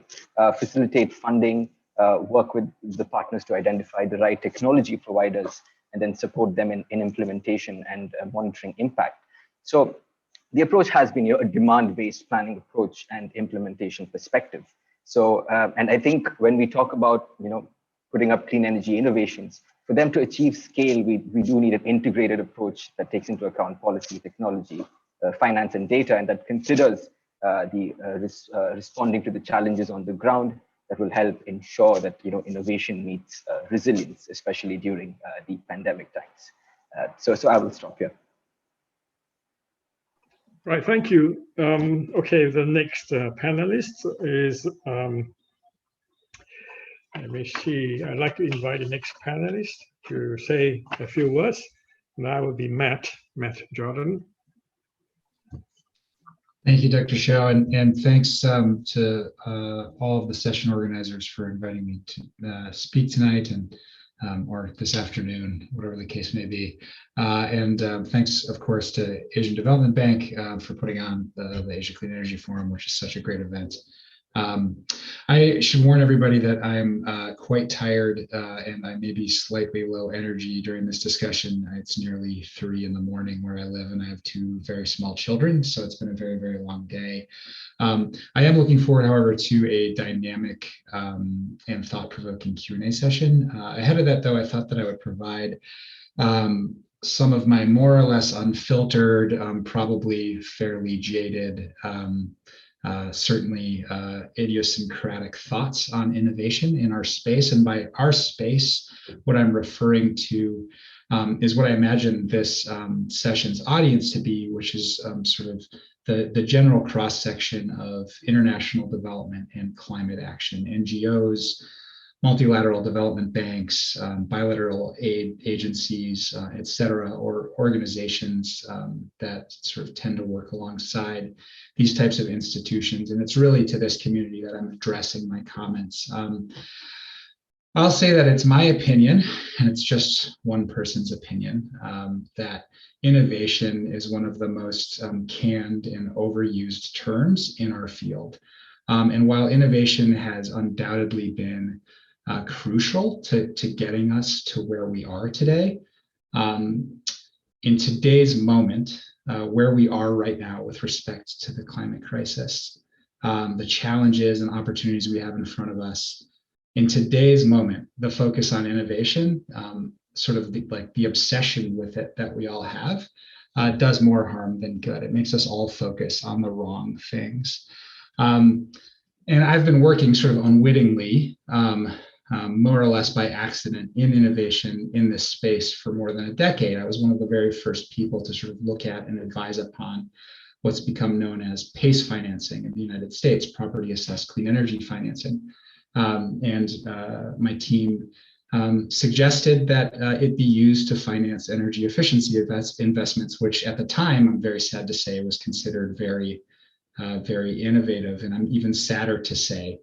facilitate funding, work with the partners to identify the right technology providers, and then support them in implementation and monitoring impact. So the approach has been a demand-based planning approach and implementation perspective. So, and I think when we talk about putting up clean energy innovations, for them to achieve scale, we do need an integrated approach that takes into account policy, technology, finance, and data, and that considers responding to the challenges on the ground that will help ensure that innovation meets resilience, especially during the pandemic times. So I will stop here. Right, thank you. Okay, the next panelist is, let me see, I'd like to invite the next panelist to say a few words. And that will be Matt Jordan. Thank you, Dr. Shao, and thanks to all of the session organizers for inviting me to speak tonight and or this afternoon, whatever the case may be. And thanks, of course, to Asian Development Bank for putting on the Asia Clean Energy Forum, which is such a great event. I should warn everybody that I'm quite tired and I may be slightly low energy during this discussion. It's nearly 3 in the morning where I live, and I have 2 very small children, so it's been a very, very long day. I am looking forward, however, to a dynamic and thought-provoking Q&A session. Ahead of that, though, I thought that I would provide some of my more or less unfiltered, probably fairly jaded, certainly idiosyncratic thoughts on innovation in our space. And by our space, what I'm referring to is what I imagine this session's audience to be, which is sort of the general cross-section of international development and climate action, NGOs, multilateral development banks, bilateral aid agencies, et cetera, or organizations that sort of tend to work alongside these types of institutions. And it's really to this community that I'm addressing my comments. I'll say that it's my opinion, and it's just one person's opinion, that innovation is one of the most canned and overused terms in our field. And while innovation has undoubtedly been crucial to getting us to where we are today, in today's moment, where we are right now with respect to the climate crisis, the challenges and opportunities we have in front of us, in today's moment, the focus on innovation, sort of the obsession with it that we all have, does more harm than good. It makes us all focus on the wrong things. And I've been working sort of unwittingly, more or less by accident, in innovation in this space for more than a decade. I was one of the very first people to sort of look at and advise upon what's become known as PACE financing in the United States, property assessed clean energy financing. And my team suggested that it be used to finance energy efficiency investments, which at the time, I'm very sad to say, was considered very very innovative. And I'm even sadder to say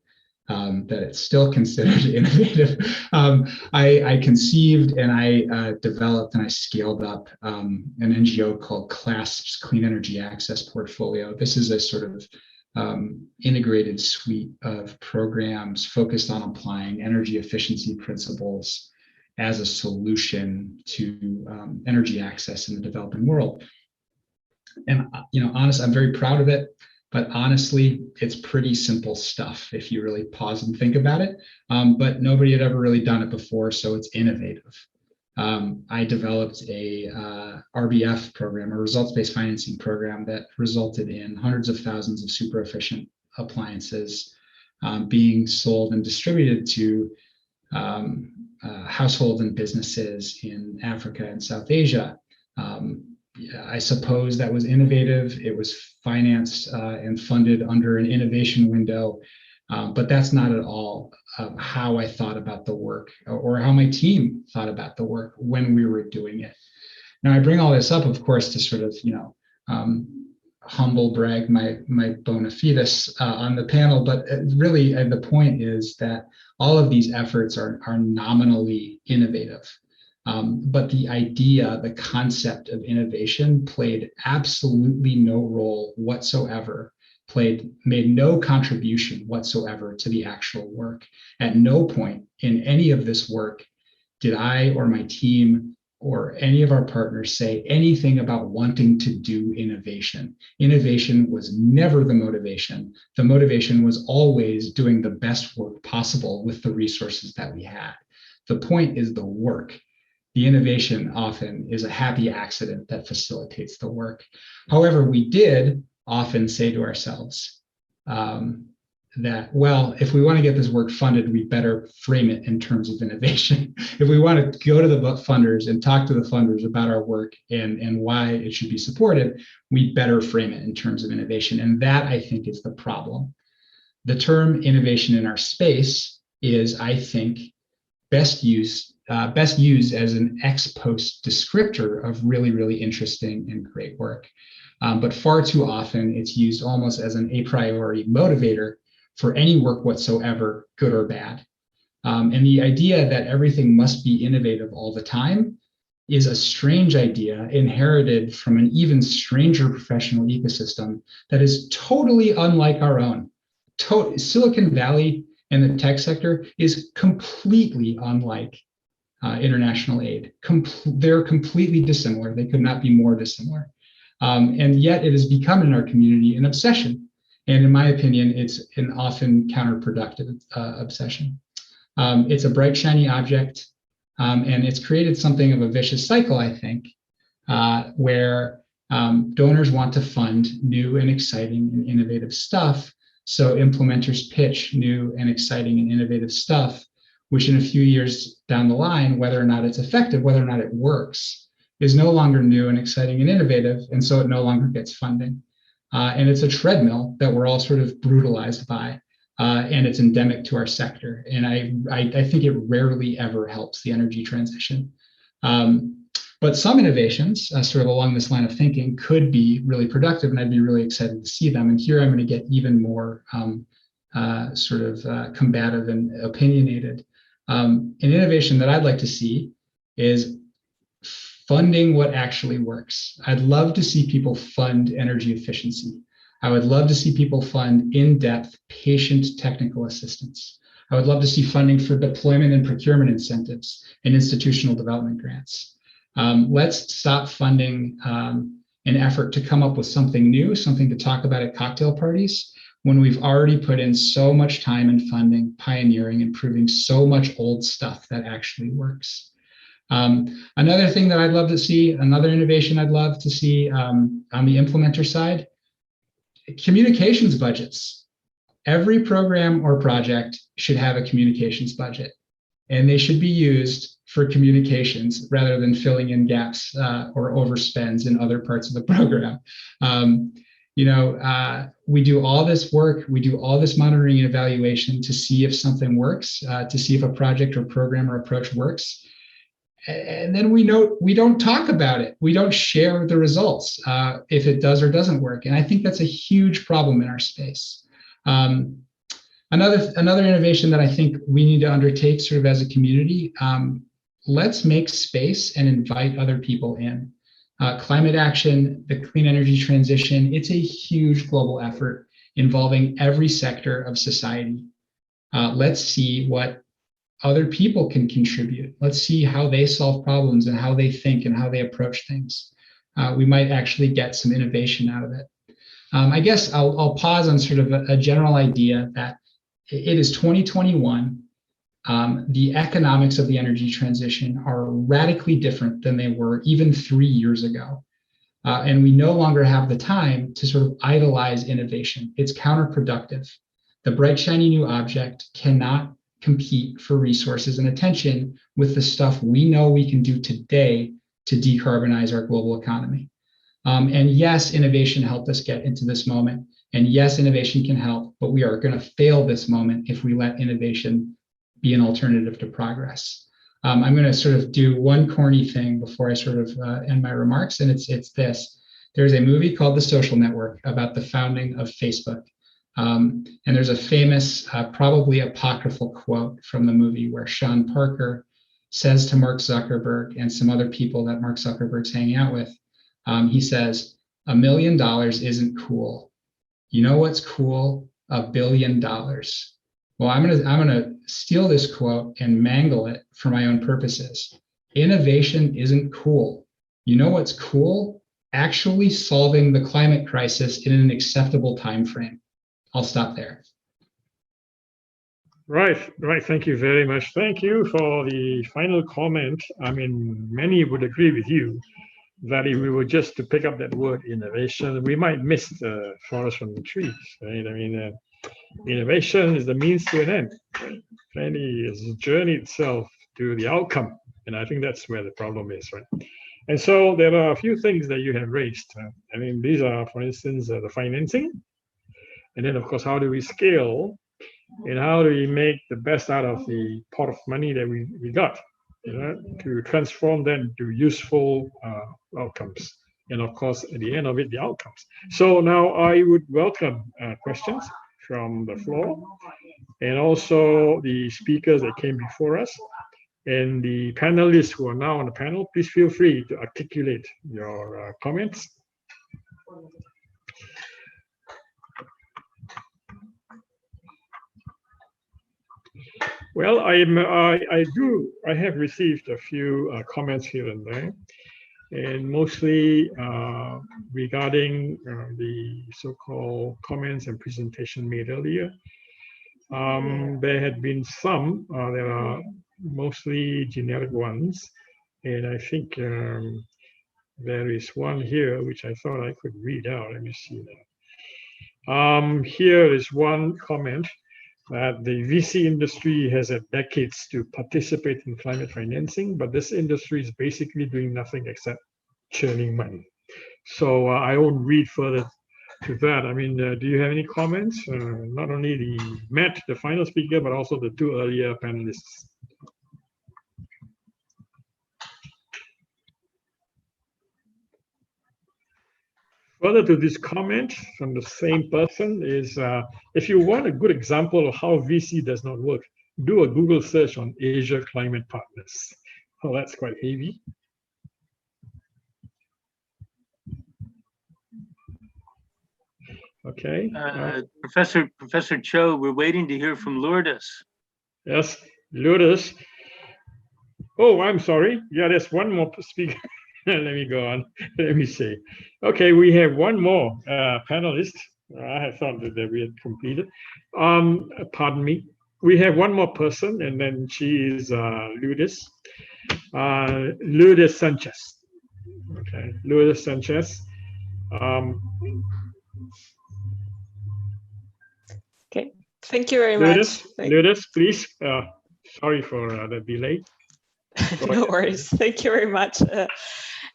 that it's still considered innovative. I conceived and I developed and I scaled up an NGO called CLASP's Clean Energy Access Portfolio. This is a sort of integrated suite of programs focused on applying energy efficiency principles as a solution to energy access in the developing world. And honestly, I'm very proud of it. But honestly, it's pretty simple stuff if you really pause and think about it. But nobody had ever really done it before, so it's innovative. I developed a RBF program, a results-based financing program that resulted in hundreds of thousands of super efficient appliances being sold and distributed to households and businesses in Africa and South Asia. I suppose that was innovative. It was financed and funded under an innovation window, but that's not at all how I thought about the work or how my team thought about the work when we were doing it. Now, I bring all this up, of course, to sort of, humble brag my bona fides on the panel, but really the point is that all of these efforts are nominally innovative. But the idea, the concept of innovation played absolutely no role whatsoever, made no contribution whatsoever to the actual work. At no point in any of this work did I or my team or any of our partners say anything about wanting to do innovation. Innovation was never the motivation. The motivation was always doing the best work possible with the resources that we had. The point is the work. The innovation often is a happy accident that facilitates the work. However, we did often say to ourselves that, well, if we want to get this work funded, we better frame it in terms of innovation. If we want to go to the funders and talk to the funders about our work and why it should be supported, we better frame it in terms of innovation. And that, I think, is the problem. The term innovation in our space is, I think, best used as an ex post descriptor of really, really interesting and great work. But far too often, it's used almost as an a priori motivator for any work whatsoever, good or bad. And the idea that everything must be innovative all the time is a strange idea inherited from an even stranger professional ecosystem that is totally unlike our own. Silicon Valley and the tech sector is completely unlike international aid. They're completely dissimilar. They could not be more dissimilar. And yet it has become in our community an obsession. And in my opinion, it's an often counterproductive obsession. It's a bright, shiny object, and it's created something of a vicious cycle, I think, where donors want to fund new and exciting and innovative stuff. So implementers pitch new and exciting and innovative stuff, which in a few years down the line, whether or not it's effective, whether or not it works, is no longer new and exciting and innovative, and so it no longer gets funding. And it's a treadmill that we're all sort of brutalized by, and it's endemic to our sector. And I think it rarely ever helps the energy transition. But some innovations, sort of along this line of thinking, could be really productive, and I'd be really excited to see them. And here I'm going to get even more combative and opinionated. An innovation that I'd like to see is funding what actually works. I'd love to see people fund energy efficiency. I would love to see people fund in-depth patient technical assistance. I would love to see funding for deployment and procurement incentives and institutional development grants. Let's stop funding an effort to come up with something new, something to talk about at cocktail parties, when we've already put in so much time and funding, pioneering, and proving so much old stuff that actually works. Another thing that I'd love to see, another innovation I'd love to see on the implementer side, communications budgets. Every program or project should have a communications budget, and they should be used for communications rather than filling in gaps or overspends in other parts of the program. We do all this work, we do all this monitoring and evaluation to see if something works, to see if a project or program or approach works. And then we don't talk about it. We don't share the results if it does or doesn't work. And I think that's a huge problem in our space. Another innovation that I think we need to undertake sort of as a community, let's make space and invite other people in. Climate action, the clean energy transition, it's a huge global effort involving every sector of society. Let's see what other people can contribute. Let's see how they solve problems and how they think and how they approach things. We might actually get some innovation out of it. I guess I'll pause on sort of a general idea that it is 2021. The economics of the energy transition are radically different than they were even 3 years ago. And we no longer have the time to sort of idolize innovation. It's counterproductive. The bright, shiny new object cannot compete for resources and attention with the stuff we know we can do today to decarbonize our global economy. And yes, innovation helped us get into this moment. And yes, innovation can help, but we are going to fail this moment if we let innovation be an alternative to progress. I'm going to sort of do one corny thing before I sort of end my remarks, and it's this. There's a movie called The Social Network about the founding of Facebook. And there's a famous, probably apocryphal quote from the movie where Sean Parker says to Mark Zuckerberg and some other people that Mark Zuckerberg's hanging out with, he says, $1 million isn't cool. You know what's cool? $1 billion. Well, I'm gonna steal this quote and mangle it for my own purposes. Innovation isn't cool. You know what's cool? Actually solving the climate crisis in an acceptable time frame. I'll stop there. Right. Thank you very much. Thank you for the final comment. I mean, many would agree with you that if we were just to pick up that word innovation, we might miss the forest from the trees, right? I mean, innovation is the means to an end. Planning is the journey itself to the outcome. And I think that's where the problem is, right? And so there are a few things that you have raised. I mean, these are, for instance, the financing. And then, of course, how do we scale? And how do we make the best out of the pot of money that we got, you know, to transform that into useful outcomes? And of course, at the end of it, the outcomes. So now I would welcome questions from the floor and also the speakers that came before us and the panelists who are now on the panel. Please feel free to articulate your comments. Well, I have received a few comments here and there, and mostly regarding the so-called comments and presentation made earlier. There had been some, there are mostly generic ones, and I think there is one here which I thought I could read out. Let me see that. Here is one comment that the VC industry has had decades to participate in climate financing, but this industry is basically doing nothing except churning money. So I won't read further to that. I mean, do you have any comments? Not only Matt, the final speaker, but also the two earlier panelists. Further to this comment from the same person is, if you want a good example of how VC does not work, do a Google search on Asia Climate Partners. Oh, that's quite heavy. Okay. Professor Cho, we're waiting to hear from Lourdes. Yes, Lourdes. Oh, I'm sorry. Yeah, there's one more speaker. Let me go on. Let me see. Okay, we have one more panelist. I had thought that we had completed. Pardon me. We have one more person, and then she is Lourdes. Lourdes Sanchez. Okay, Lourdes Sanchez. Okay, thank you very much. Lourdes, please. Sorry for the delay. No worries. Thank you very much.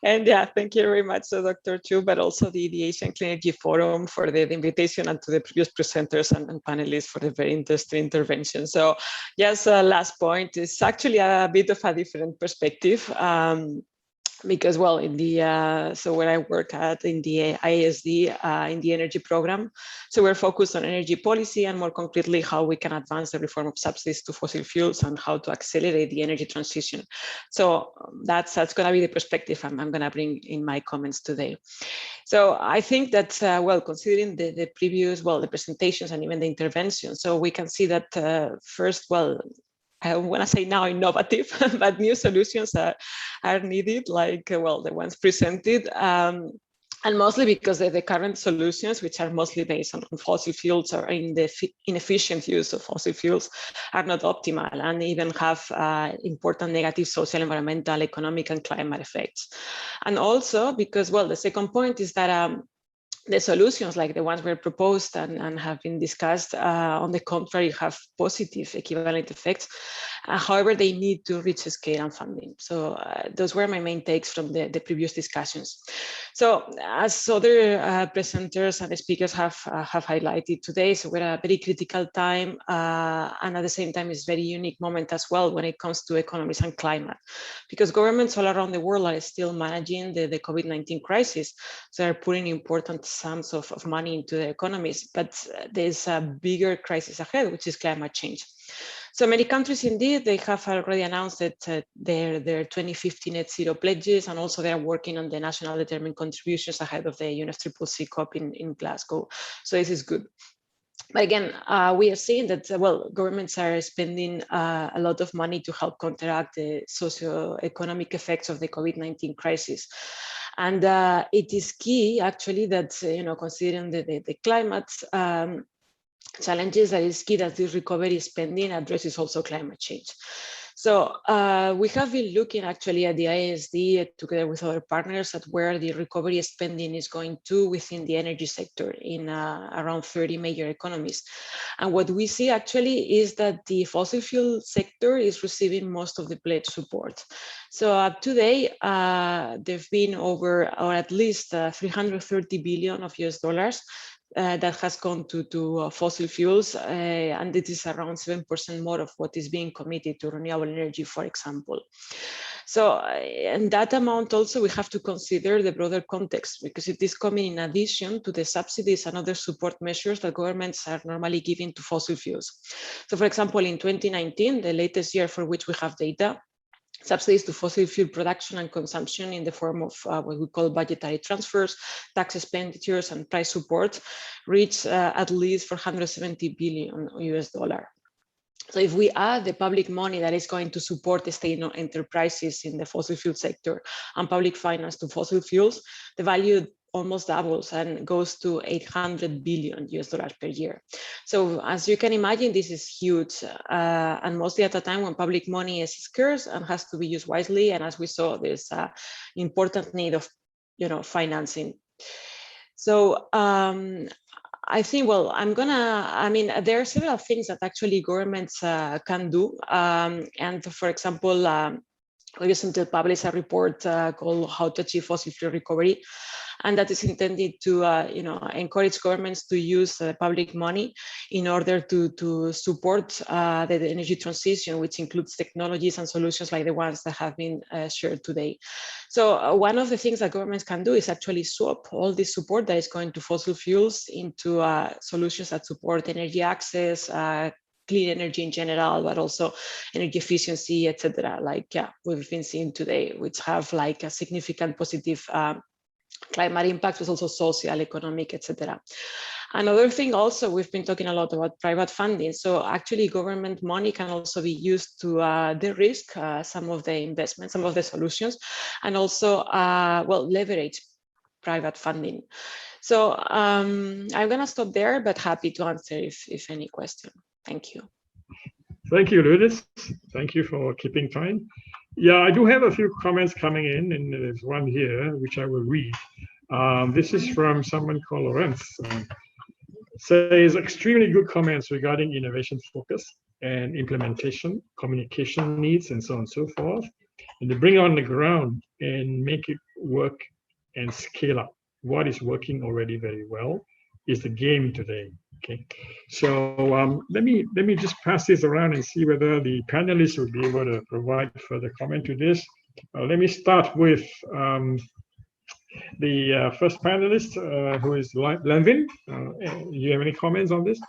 And yeah, thank you very much, Dr. Chu, but also the Asian Clean Energy Forum for the invitation, and to the previous presenters and panelists for the very interesting intervention. So yes, last point is actually a bit of a different perspective. Because, well, in the so where I work at in the ISD in the energy program, so we're focused on energy policy, and more concretely how we can advance the reform of subsidies to fossil fuels and how to accelerate the energy transition. So that's going to be the perspective I'm going to bring in my comments today. So I think that, well, considering the previous, well, the presentations and even the intervention, so we can see that first, well, I want to say now innovative, but new solutions are needed, like, well, the ones presented. And mostly because the current solutions, which are mostly based on fossil fuels or in the inefficient use of fossil fuels, are not optimal and even have important negative social, environmental, economic, and climate effects. And also because, well, the second point is that the solutions like the ones were proposed and have been discussed, on the contrary, have positive equivalent effects. However, they need to reach scale and funding. So those were my main takes from the previous discussions. So as other presenters and speakers have highlighted today, so we're at a very critical time, and at the same time, it's a very unique moment as well when it comes to economies and climate, because governments all around the world are still managing the COVID-19 crisis. So they're putting important sums of money into the economies, but there's a bigger crisis ahead, which is climate change. So many countries, indeed, they have already announced that their 2050 net zero pledges, and also they're working on the national determined contributions ahead of the UNFCCC COP in Glasgow. So this is good. But again, we are seeing that, well, governments are spending a lot of money to help counteract the socio-economic effects of the COVID-19 crisis. And it is key, actually, that, considering the climate challenges, that is key that this recovery spending addresses also climate change. So we have been looking actually at the ISD together with other partners at where the recovery spending is going to within the energy sector in around 30 major economies. And what we see actually is that the fossil fuel sector is receiving most of the pledge support. So up to date, there've been over, or at least 330 billion of US dollars that has gone to fossil fuels, and it is around 7% more of what is being committed to renewable energy, for example. So, and that amount also we have to consider the broader context, because it is coming in addition to the subsidies and other support measures that governments are normally giving to fossil fuels. So, for example, in 2019, the latest year for which we have data, subsidies to fossil fuel production and consumption in the form of what we call budgetary transfers, tax expenditures, and price support reached at least 470 billion US dollar. So if we add the public money that is going to support the state enterprises in the fossil fuel sector and public finance to fossil fuels, the value almost doubles and goes to 800 billion US dollars per year. So as you can imagine, this is huge, and mostly at a time when public money is scarce and has to be used wisely. And as we saw, there's an important need of, financing. So I think, well, there are several things that actually governments can do. And for example, we recently published a report called How to Achieve Fossil Fuel Recovery. And that is intended to encourage governments to use public money in order to support the energy transition, which includes technologies and solutions like the ones that have been shared today. So one of the things that governments can do is actually swap all this support that is going to fossil fuels into solutions that support energy access, clean energy in general, but also energy efficiency, etc. Like we've been seeing today, which have like a significant positive climate impact, but also social, economic, etc. Another thing also, we've been talking a lot about private funding. So actually government money can also be used to de-risk some of the investments, some of the solutions, and also, leverage private funding. So I'm gonna stop there, but happy to answer if any question. Thank you. Thank you, Lourdes. Thank you for keeping time. Yeah, I do have a few comments coming in, and there's one here which I will read. This is from someone called Lorenz. Says extremely good comments regarding innovation focus and implementation, communication needs, and so on and so forth. and to bring it on the ground and make it work and scale up. What is working already very well is the game today. Okay, so let me just pass this around and see whether the panelists will be able to provide further comment to this. Let me start with the first panelist, who is Lenvin. Do you have any comments on this?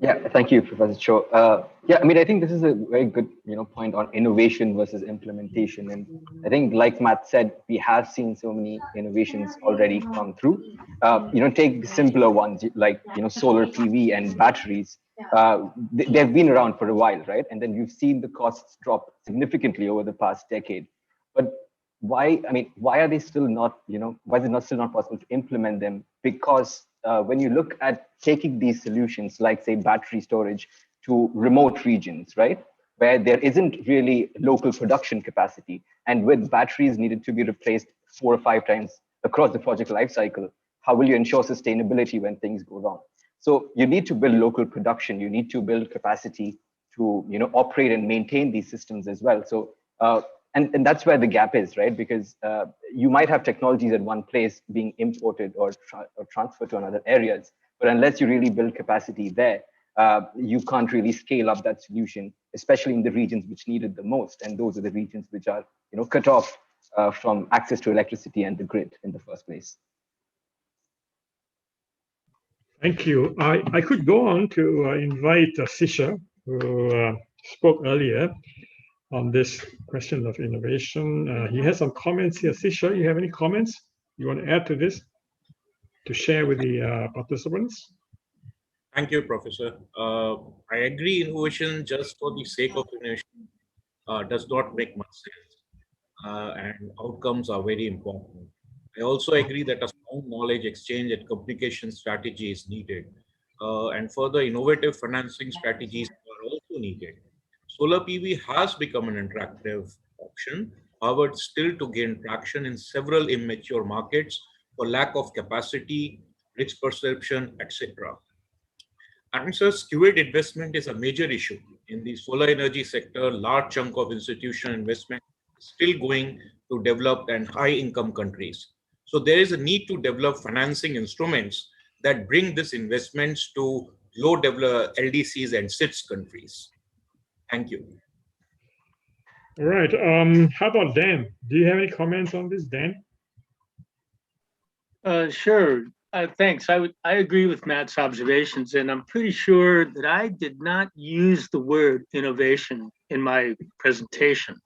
Yeah, thank you, Professor Cho. Yeah, I mean, I think this is a very good, point on innovation versus implementation. And I think, like Matt said, we have seen so many innovations already come through. Take the simpler ones like, solar PV and batteries. They've been around for a while, right? And then we've seen the costs drop significantly over the past decade. But why are they still not, why is it still not possible to implement them? Because when you look at taking these solutions, like say battery storage, to remote regions, right, where there isn't really local production capacity, and with batteries needed to be replaced 4 or 5 times across the project lifecycle, how will you ensure sustainability when things go wrong? So you need to build local production. You need to build capacity to operate and maintain these systems as well. So and that's where the gap is, right? Because you might have technologies at one place being imported or transferred to another areas, but unless you really build capacity there, you can't really scale up that solution, especially in the regions which need it the most. And those are the regions which are, cut off from access to electricity and the grid in the first place. Thank you. I could go on to invite Sisha, who spoke earlier on this question of innovation. He has some comments here. Sisha, you have any comments you want to add to this, to share with the participants? Thank you, Professor. I agree, innovation just for the sake of innovation does not make much sense, and outcomes are very important. I also agree that a strong knowledge exchange and communication strategy is needed, and further innovative financing strategies are also needed. Solar PV has become an attractive option, however, still to gain traction in several immature markets for lack of capacity, risk perception, etc. Answer skewed investment is a major issue. In the solar energy sector, large chunk of institutional investment is still going to developed and high-income countries. So there is a need to develop financing instruments that bring these investments to low-developed LDCs and SIDS countries. Thank you. All right. How about Dan? Do you have any comments on this, Dan? Sure. Thanks. I agree with Matt's observations, and I'm pretty sure that I did not use the word innovation in my presentation.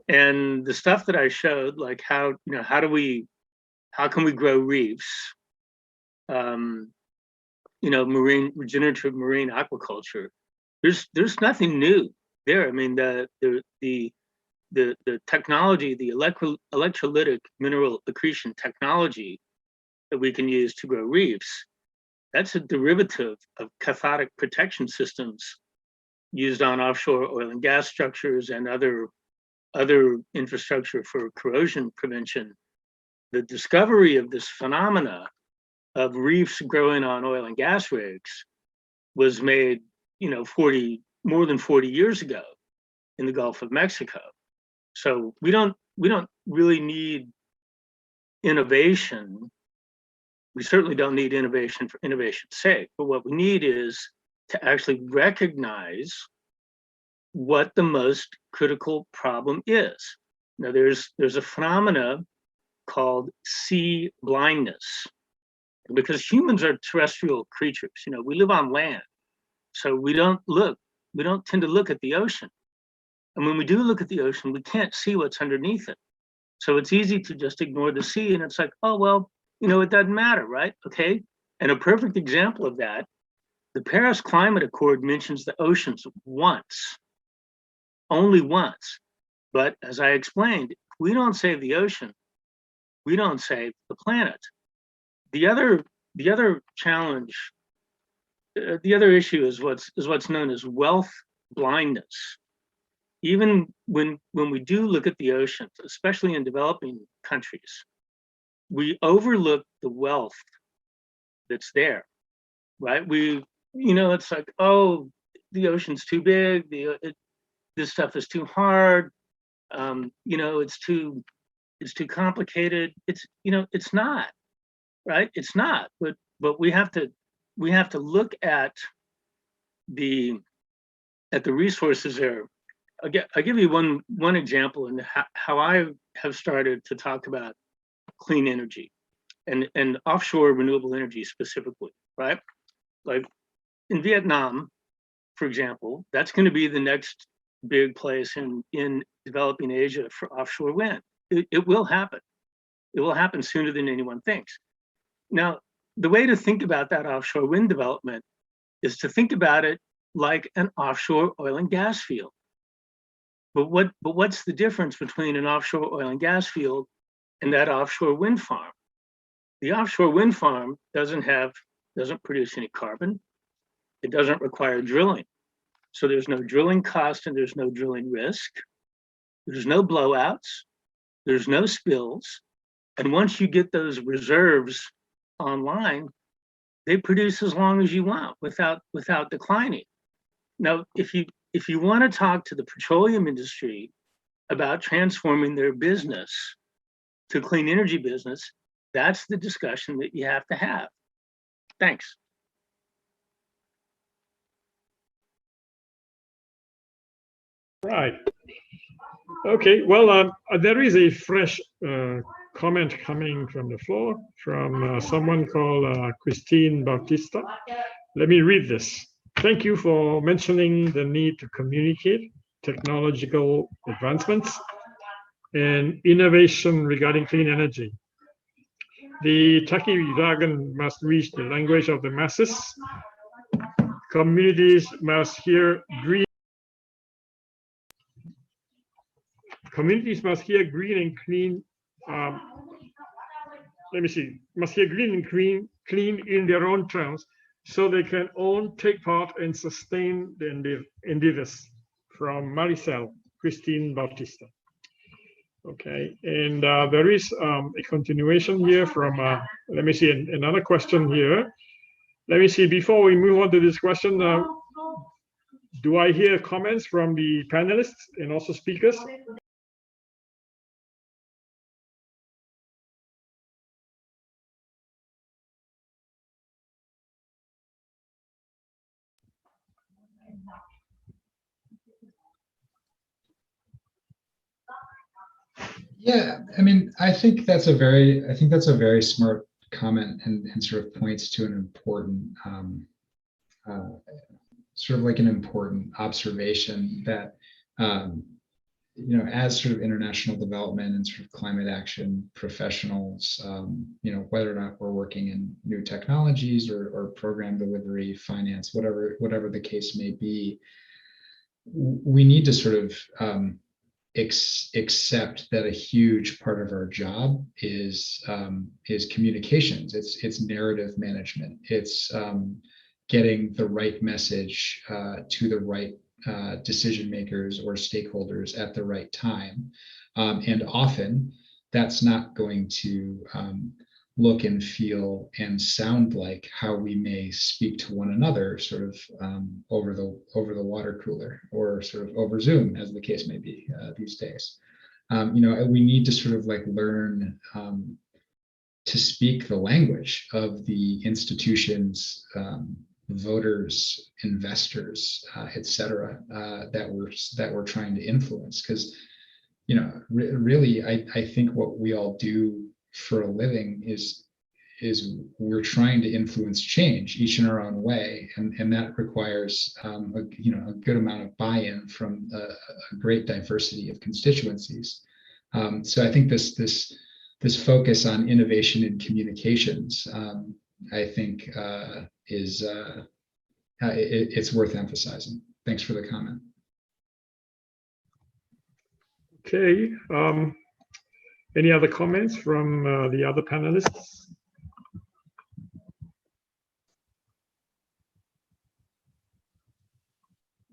And the stuff that I showed, like how can we grow reefs, regenerative marine aquaculture. There's nothing new there. I mean, the technology, the electrolytic mineral accretion technology that we can use to grow reefs, that's a derivative of cathodic protection systems used on offshore oil and gas structures and other infrastructure for corrosion prevention. The discovery of this phenomena of reefs growing on oil and gas rigs was made, more than 40 years ago in the Gulf of Mexico. So we don't really need innovation. We certainly don't need innovation for innovation's sake, but what we need is to actually recognize what the most critical problem is. Now, there's a phenomena called sea blindness, because humans are terrestrial creatures. We live on land, so we don't tend to look at the ocean. And when we do look at the ocean, we can't see what's underneath it. So it's easy to just ignore the sea, and it's like, oh, well, it doesn't matter, right? Okay. And a perfect example of that, the Paris Climate Accord mentions the oceans once, only once. But as I explained, if we don't save the ocean, we don't save the planet. The other challenge, the other issue is what's known as wealth blindness. Even when we do look at the oceans, especially in developing countries, we overlook the wealth that's there, right? It's like, oh, the ocean's too big, this stuff is too hard, It's too complicated. It's not, right? It's not. But we have to look at the resources there. I'll give you one example in how I have started to talk about clean energy and offshore renewable energy specifically, right? Like in Vietnam, for example, that's going to be the next big place in developing Asia for offshore wind. It will happen. It will happen sooner than anyone thinks. Now, the way to think about that offshore wind development is to think about it like an offshore oil and gas field. But what's the difference between an offshore oil and gas field and that offshore wind farm? The offshore wind farm doesn't produce any carbon. It doesn't require drilling. So there's no drilling cost and there's no drilling risk. There's no blowouts. There's no spills. And once you get those reserves online, they produce as long as you want without declining. Now, if you want to talk to the petroleum industry about transforming their business to clean energy business, that's the discussion that you have to have. Thanks. Right. Okay. Well, there is a fresh comment coming from the floor from someone called Christine Bautista. Let me read this. Thank you for mentioning the need to communicate technological advancements and innovation regarding clean energy. The techie jargon must reach the language of the masses. Communities must hear green. Communities must hear green and clean. Must hear green and clean in their own terms, so they can own, take part, and sustain the endeavors. From Maricel, Christine Bautista. Okay, and there is a continuation here from, let me see, another question here. Let me see, before we move on to this question, do I hear comments from the panelists and also speakers? Yeah, I mean, I think that's a very smart comment and sort of points to an important sort of like an important observation that as sort of international development and sort of climate action professionals, whether or not we're working in new technologies or program delivery, finance, whatever the case may be, we need to sort of accept that a huge part of our job is communications. It's narrative management. It's getting the right message to the right decision makers or stakeholders at the right time. And often that's not going to look and feel and sound like how we may speak to one another sort of over the water cooler or sort of over Zoom, as the case may be these days. We need to sort of like learn to speak the language of the institutions, voters, investors, et cetera, that we're trying to influence. Because, really, I think what we all do for a living is we're trying to influence change, each in our own way, and that requires a good amount of buy-in from a great diversity of constituencies. So I think this focus on innovation in communications, I think it's worth emphasizing. Thanks for the comment. Okay. Any other comments from the other panelists?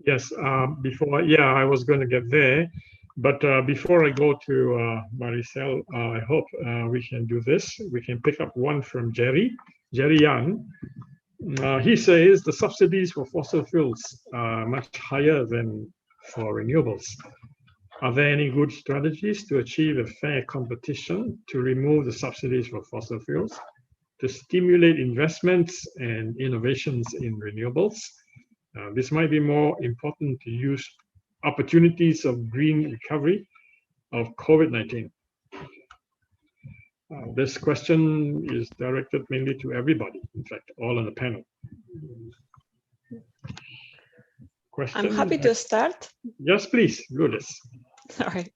Yes, I was going to get there, but before I go to Maricel, I hope we can do this. We can pick up one from Jerry Young. He says the subsidies for fossil fuels are much higher than for renewables. Are there any good strategies to achieve a fair competition to remove the subsidies for fossil fuels, to stimulate investments and innovations in renewables? This might be more important to use opportunities of green recovery of COVID-19. This question is directed mainly to everybody, in fact, all on the panel. Question? I'm happy to start. Yes, please, Lourdes. All right.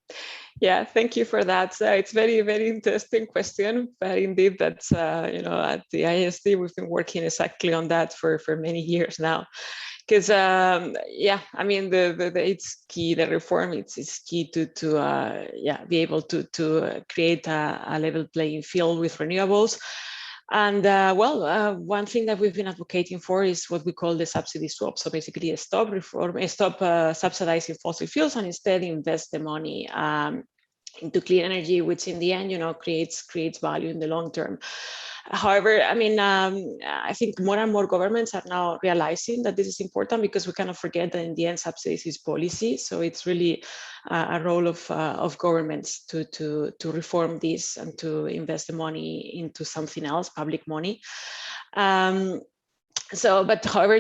Yeah, thank you for that. It's very, very interesting question. But indeed, that's, at the ISD, we've been working exactly on that for many years now. Because, it's key, the reform, it's key to be able to create a level playing field with renewables. And one thing that we've been advocating for is what we call the subsidy swap. So basically, stop subsidizing fossil fuels and instead invest the money into clean energy, which in the end, creates value in the long term. However, I think more and more governments are now realizing that this is important, because we cannot forget that in the end, subsidies is policy. So it's really a role of governments to reform this and to invest the money into something else, public money. However,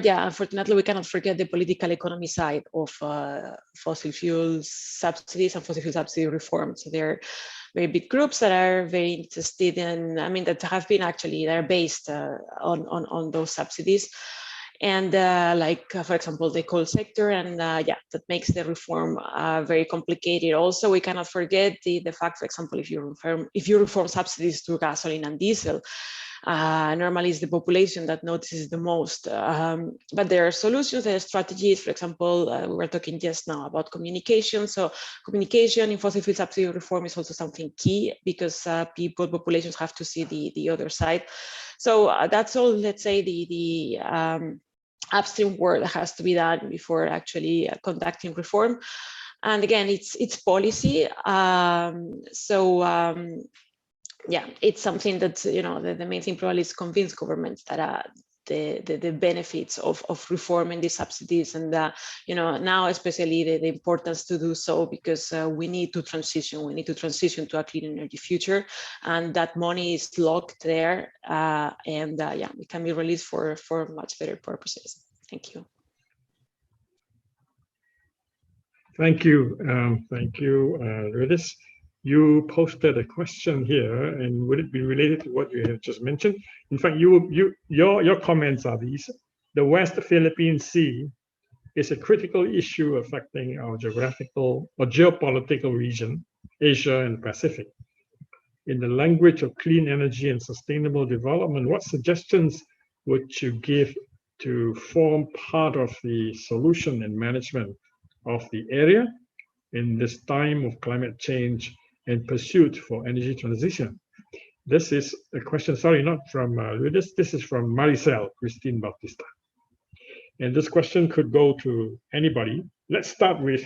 unfortunately, we cannot forget the political economy side of fossil fuels subsidies and fossil fuel subsidy reform. So there are very big groups that are very interested in, that have been they're based on those subsidies. And for example, the coal sector, and that makes the reform very complicated. Also, we cannot forget the fact, for example, if you reform subsidies to gasoline and diesel, normally it's the population that notices the most. But there are solutions, there are strategies. For example, we were talking just now about communication. So communication in fossil fuel subsidy reform is also something key, because populations have to see the other side. So that's all, let's say, the upstream work that has to be done before actually conducting reform. And again, it's policy. It's something that, the main thing probably is convince governments that the benefits of reforming these subsidies, and now especially the importance to do so, because we need to transition to a clean energy future, and that money is locked there, it can be released for much better purposes. Thank you. Thank you, Lourdes. You posted a question here, and would it be related to what you have just mentioned? In fact, your comments are these: the West Philippine Sea is a critical issue affecting our geographical or geopolitical region, Asia and Pacific. In the language of clean energy and sustainable development, what suggestions would you give to form part of the solution and management of the area in this time of climate change and pursuit for energy transition? This is a question, sorry, not from Lourdes, this is from Maricel Christine Bautista. And this question could go to anybody. Let's start with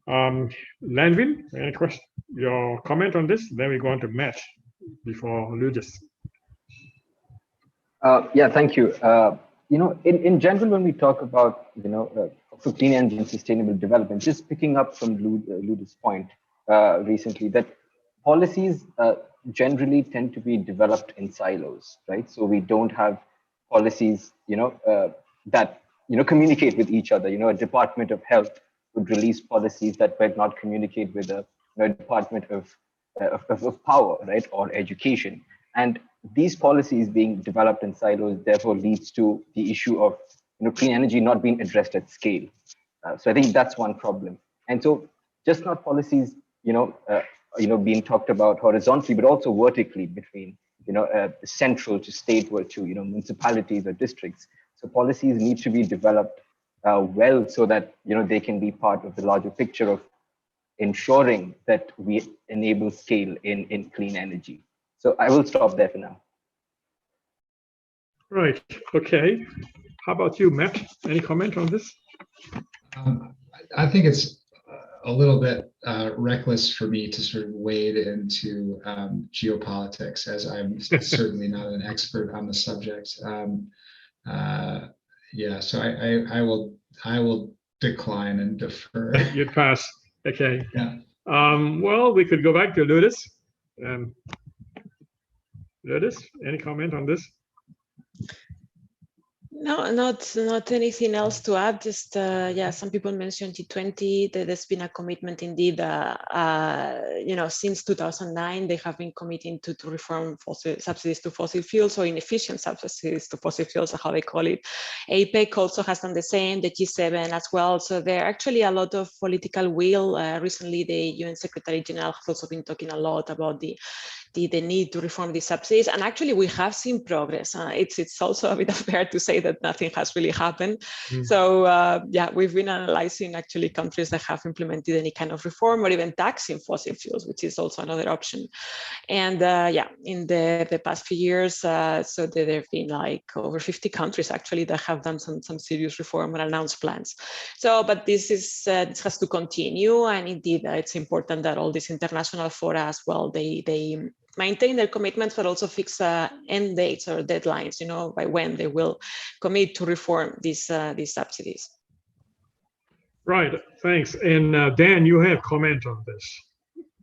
Landwin. Your comment on this, then we go on to Matt before Lourdes. Thank you. In general, when we talk about, for clean energy and sustainable development, just picking up from Lourdes' point recently, that policies generally tend to be developed in silos, right? So we don't have policies, that, communicate with each other. A Department of Health would release policies that might not communicate with a Department of Power, right, or Education. And these policies being developed in silos therefore leads to the issue of clean energy not being addressed at scale. So I think that's one problem. And so just not policies, being talked about horizontally, but also vertically between central to state or to municipalities or districts. So policies need to be developed well, so that they can be part of the larger picture of ensuring that we enable scale in clean energy. So I will stop there for now. Right. Okay. How about you, Matt? Any comment on this? I think it's a little bit reckless for me to sort of wade into geopolitics, as I'm certainly not an expert on the subject. So I will decline and defer. You'd pass. Okay. Yeah. Well, we could go back to Ludus. Ludus, any comment on this? No, not anything else to add. Just yeah, some people mentioned G20. There's been a commitment indeed. Since 2009, they have been committing to reform fossil subsidies to fossil fuels, or inefficient subsidies to fossil fuels, how they call it. APEC also has done the same. The G7 as well. So there are actually a lot of political will. Recently, the UN Secretary General has also been talking a lot about the need to reform these subsidies. And actually, we have seen progress. It's also a bit unfair to say that nothing has really happened. So yeah, we've been analyzing actually countries that have implemented any kind of reform or even taxing fossil fuels, which is also another option. And yeah, in the past few years, so there have been like over 50 countries actually that have done some serious reform and announced plans. So, but this has to continue. And indeed, it's important that all these international fora as well, they maintain their commitments, but also fix end dates or deadlines, by when they will commit to reform these subsidies. Right, thanks. And Dan, you have comment on this.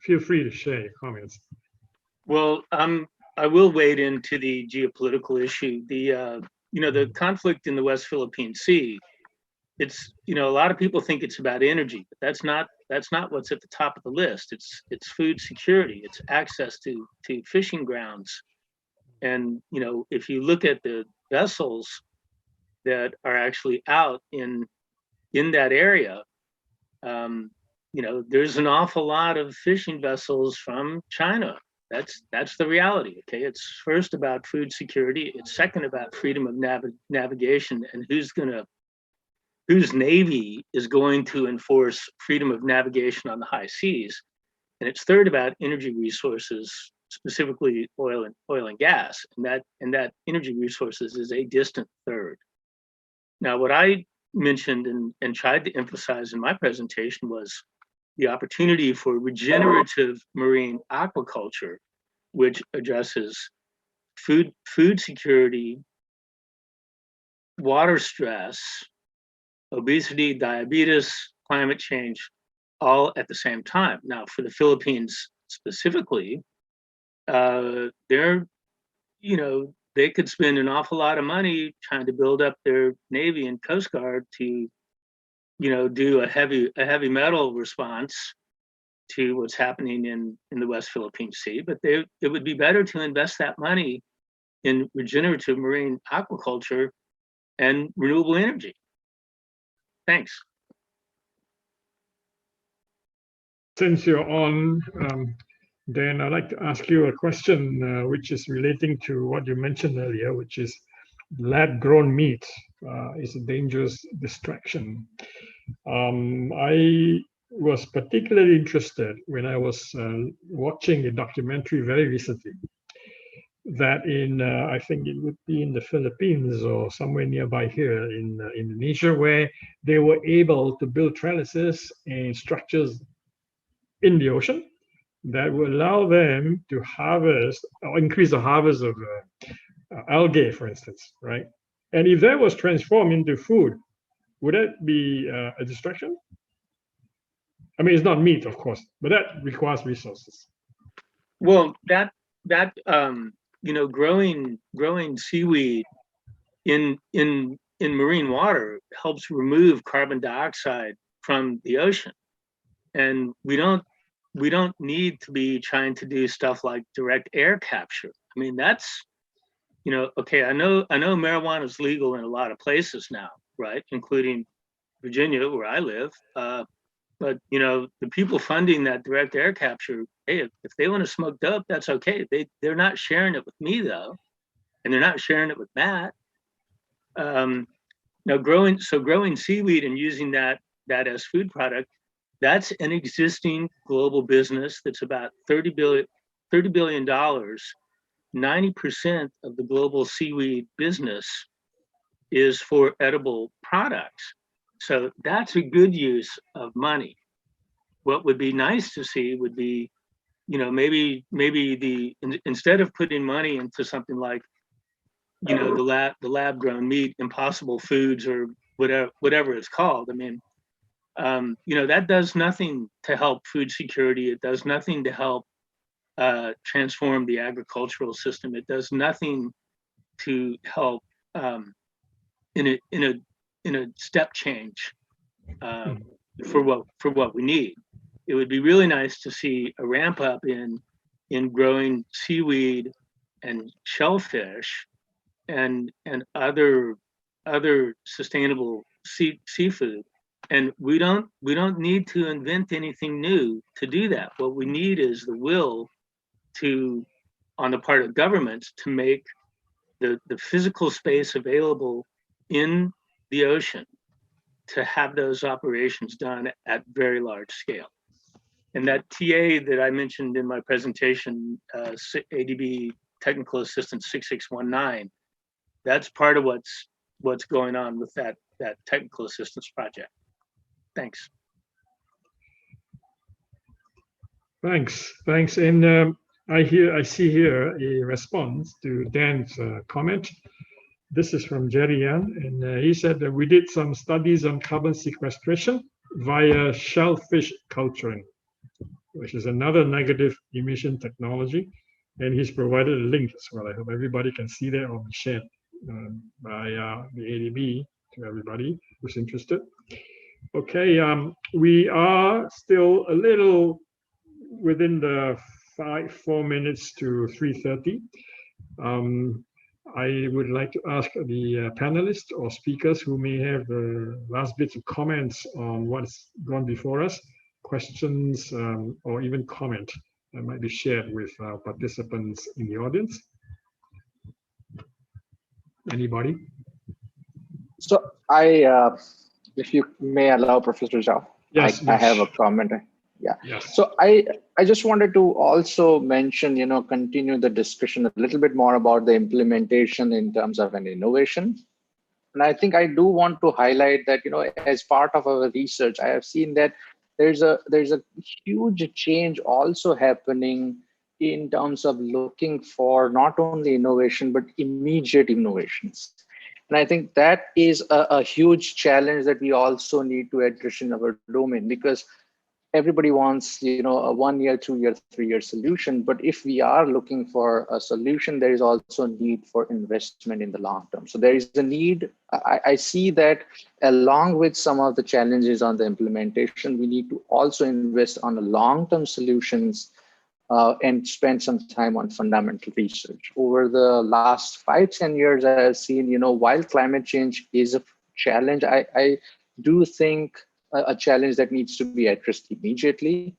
Feel free to share your comments. Well, I will wade into the geopolitical issue. The conflict in the West Philippine Sea. It's, a lot of people think it's about energy, but that's not what's at the top of the list. It's food security. It's access to fishing grounds. And, if you look at the vessels that are actually out in that area, there's an awful lot of fishing vessels from China. That's the reality. Okay, it's first about food security. It's second about freedom of navigation, and whose navy is going to enforce freedom of navigation on the high seas. And it's third about energy resources, specifically oil and gas. And that energy resources is a distant third. Now, what I mentioned and tried to emphasize in my presentation was the opportunity for regenerative marine aquaculture, which addresses food security, water stress, obesity, diabetes, climate change, all at the same time. Now, for the Philippines specifically, they could spend an awful lot of money trying to build up their Navy and Coast Guard to, do a heavy metal response to what's happening in the West Philippine Sea. But it would be better to invest that money in regenerative marine aquaculture and renewable energy. Thanks. Since you're on, Dan, I'd like to ask you a question which is relating to what you mentioned earlier, which is lab-grown meat is a dangerous distraction. I was particularly interested when I was watching a documentary very recently that in, I think it would be in the Philippines or somewhere nearby here in Indonesia, where they were able to build trellises and structures in the ocean that will allow them to harvest or increase the harvest of algae, for instance, right? And if that was transformed into food, would that be a distraction? I mean, it's not meat, of course, but that requires resources. Well, growing seaweed in marine water helps remove carbon dioxide from the ocean, and we don't need to be trying to do stuff like direct air capture. I mean, that's, okay, I know marijuana is legal in a lot of places now, right? Including Virginia, where I live. But, the people funding that direct air capture, hey, if they want to smoke dope, that's okay. They're not sharing it with me, though. And they're not sharing it with Matt. Now, growing seaweed and using that as food product, that's an existing global business that's about $30 billion. 90% of the global seaweed business is for edible products. So that's a good use of money. What would be nice to see would be, maybe instead of putting money into something like, the lab grown meat, Impossible Foods, or whatever it's called. I mean, that does nothing to help food security. It does nothing to help transform the agricultural system. It does nothing to help in a step change for what we need. It would be really nice to see a ramp up in growing seaweed and shellfish and other sustainable seafood. And we don't need to invent anything new to do that. What we need is the will to, on the part of governments, to make the physical space available in the ocean to have those operations done at very large scale. And that TA that I mentioned in my presentation, ADB Technical Assistance 6619, that's part of what's going on with that technical assistance project. Thanks. Thanks. And I see here a response to Dan's comment. This is from Jerry Yan, and he said that we did some studies on carbon sequestration via shellfish culturing, which is another negative emission technology. And he's provided a link as well. I hope everybody can see that or be shared by the ADB to everybody who's interested. Okay, we are still a little within the 4 minutes to 3:30. I would like to ask the panelists or speakers who may have the last bits of comments on what's gone before us, questions or even comment that might be shared with our participants in the audience. Anybody? So if you may allow, Professor Zhao, Yes, I have a comment. Yeah. Yes. So I just wanted to also mention, continue the discussion a little bit more about the implementation in terms of an innovation. And I think I do want to highlight that, as part of our research, I have seen that there's a huge change also happening in terms of looking for not only innovation, but immediate innovations. And I think that is a huge challenge that we also need to address in our domain, because everybody wants, a 1 year, 2 year, 3 year solution. But if we are looking for a solution, there is also a need for investment in the long term. So there is a need. I see that along with some of the challenges on the implementation, we need to also invest on the long-term solutions and spend some time on fundamental research. Over the last 5-10 years, I have seen, while climate change is a challenge, I do think a challenge that needs to be addressed immediately.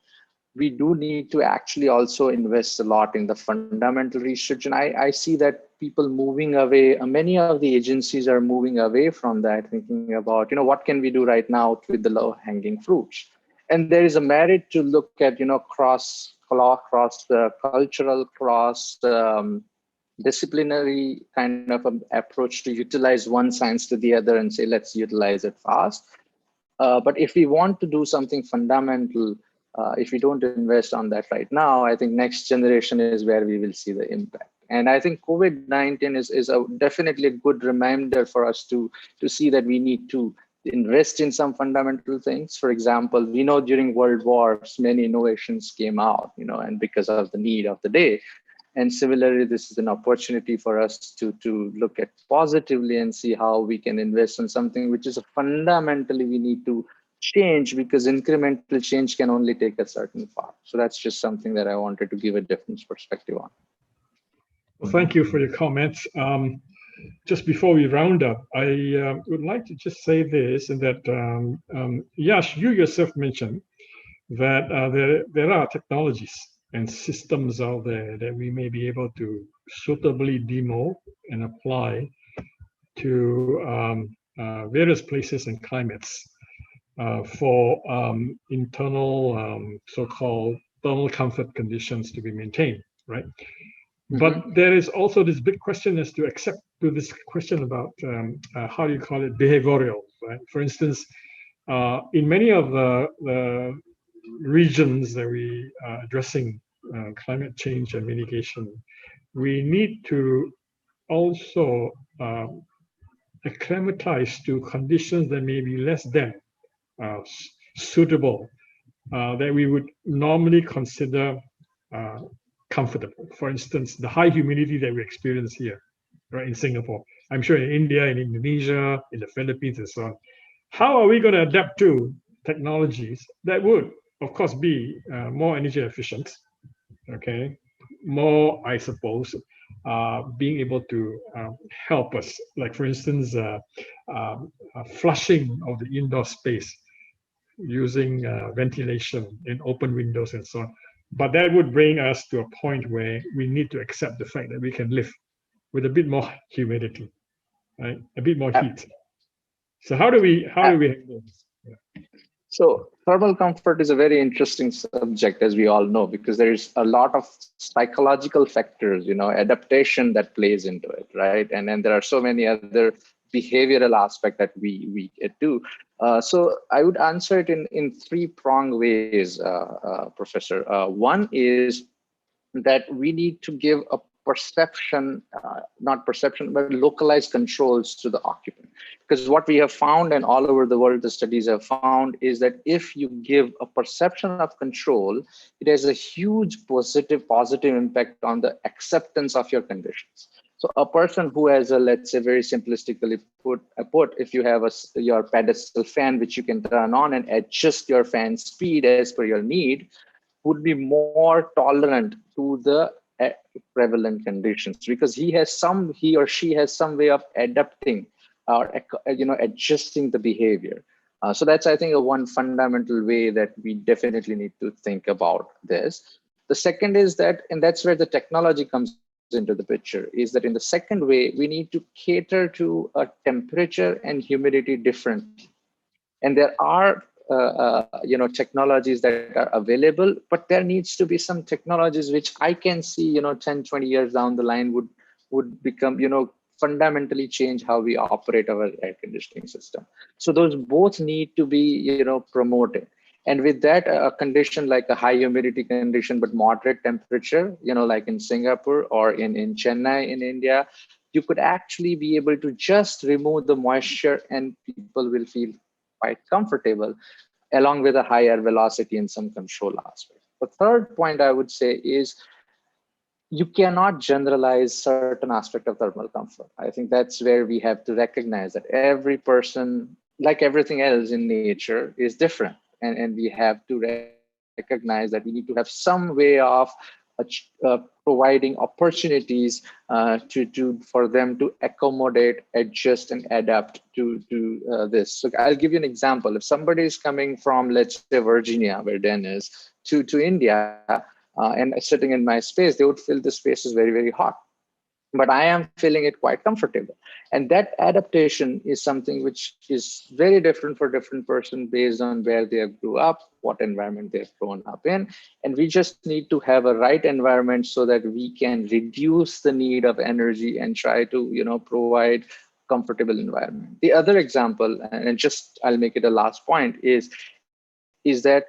We do need to actually also invest a lot in the fundamental research. And I see that people moving away, many of the agencies are moving away from that, thinking about, what can we do right now with the low-hanging fruits? And there is a merit to look at, cross cultural, cross disciplinary kind of an approach to utilize one science to the other and say, let's utilize it fast. But if we want to do something fundamental, if we don't invest on that right now, I think next generation is where we will see the impact. And I think COVID-19 is definitely a good reminder for us to see that we need to invest in some fundamental things. For example, we know during World Wars, many innovations came out, and because of the need of the day. And similarly, this is an opportunity for us to look at positively and see how we can invest in something which is fundamentally we need to change, because incremental change can only take a certain far. So that's just something that I wanted to give a different perspective on. Well, thank you for your comments. Just before we round up, I would like to just say this, and that Yash, you yourself mentioned that there are technologies and systems out there that we may be able to suitably demo and apply to various places and climates for internal so-called thermal comfort conditions to be maintained, right? Mm-hmm. But there is also this big question as to this question about how do you call it, behavioral, right? For instance, in many of the regions that we are addressing climate change and mitigation, we need to also acclimatize to conditions that may be less than suitable, that we would normally consider comfortable. For instance, the high humidity that we experience here, right, in Singapore. I'm sure in India, in Indonesia, in the Philippines, and so on. How are we going to adapt to technologies that would, of course, be more energy efficient, okay, more, I suppose, being able to help us, like for instance, flushing of the indoor space using ventilation in open windows and so on. But that would bring us to a point where we need to accept the fact that we can live with a bit more humidity, right? A bit more heat. So how do we handle this? Yeah. So thermal comfort is a very interesting subject, as we all know, because there is a lot of psychological factors, adaptation that plays into it, right? And then there are so many other behavioral aspects that we do. So I would answer it in three-pronged ways, Professor. One is that we need to give a perception, not perception, but localized controls to the occupant. Because what we have found, and all over the world the studies have found, is that if you give a perception of control, it has a huge positive impact on the acceptance of your conditions. So a person who has a, let's say, very simplistically put, if you have your pedestal fan, which you can turn on and adjust your fan speed as per your need, would be more tolerant to the prevalent conditions, because he or she has some way of adapting or adjusting the behavior. So that's, I think, one fundamental way that we definitely need to think about this. The second is that, and that's where the technology comes into the picture, is that in the second way, we need to cater to a temperature and humidity differently. And there are technologies that are available, but there needs to be some technologies which I can see, 10, 20 years down the line would become, fundamentally change how we operate our air conditioning system. So those both need to be, promoted. And with that, a condition like a high humidity condition, but moderate temperature, like in Singapore or in Chennai in India, you could actually be able to just remove the moisture and people will feel quite comfortable, along with a higher velocity and some control aspect. The third point I would say is you cannot generalize certain aspect of thermal comfort. I think that's where we have to recognize that every person, like everything else in nature, is different. And we have to recognize that we need to have some way of providing opportunities for them to accommodate, adjust, and adapt to this. So I'll give you an example. If somebody is coming from, let's say, Virginia, where Dan is, to India, and sitting in my space, they would feel the space is very, very hot. But I am feeling it quite comfortable. And that adaptation is something which is very different for different person based on where they grew up, what environment they've grown up in. And we just need to have a right environment so that we can reduce the need of energy and try to, provide comfortable environment. The other example, and just I'll make it a last point, is that,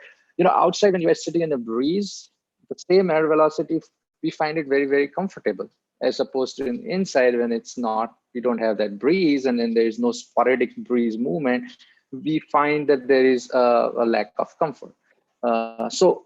outside when you are sitting in a breeze, the same air velocity, we find it very, very comfortable, as opposed to inside when it's not, we don't have that breeze, and then there is no sporadic breeze movement, we find that there is a lack of comfort. So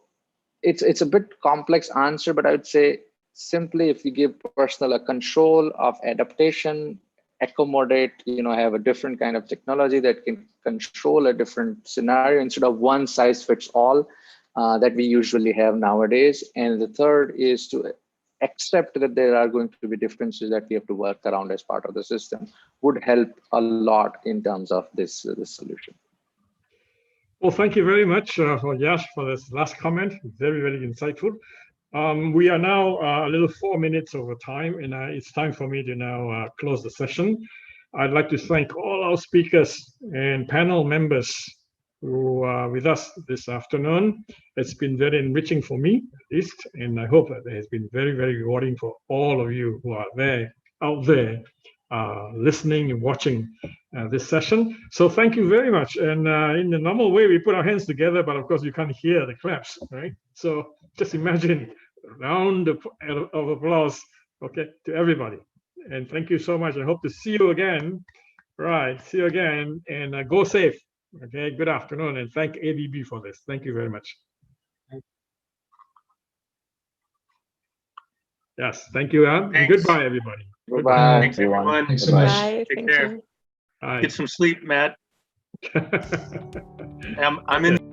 it's a bit complex answer, but I would say simply if you give personal a control of adaptation, accommodate, have a different kind of technology that can control a different scenario instead of one size fits all that we usually have nowadays. And the third is to accept that there are going to be differences that we have to work around as part of the system, would help a lot in terms of this solution. Well, thank you very much for Yash for this last comment. Very, very insightful. We are now a little 4 minutes over time, and it's time for me to now close the session. I'd like to thank all our speakers and panel members who are with us this afternoon. It's been very enriching for me, at least, and I hope that it has been very, very rewarding for all of you who are out there, listening and watching this session. So thank you very much. And in the normal way, we put our hands together, but of course you can't hear the claps, right? So just imagine a round of applause, okay, to everybody. And thank you so much. I hope to see you again. Right, see you again, and go safe. Okay, good afternoon, and thank ADB for this. Thank you very much. Yes, thank you, and Thanks. goodbye, everybody. Bye-bye, Thanks, everyone. everyone. Thanks so much. Bye. Take Thank care. you. Bye. Get some sleep, Matt. I'm in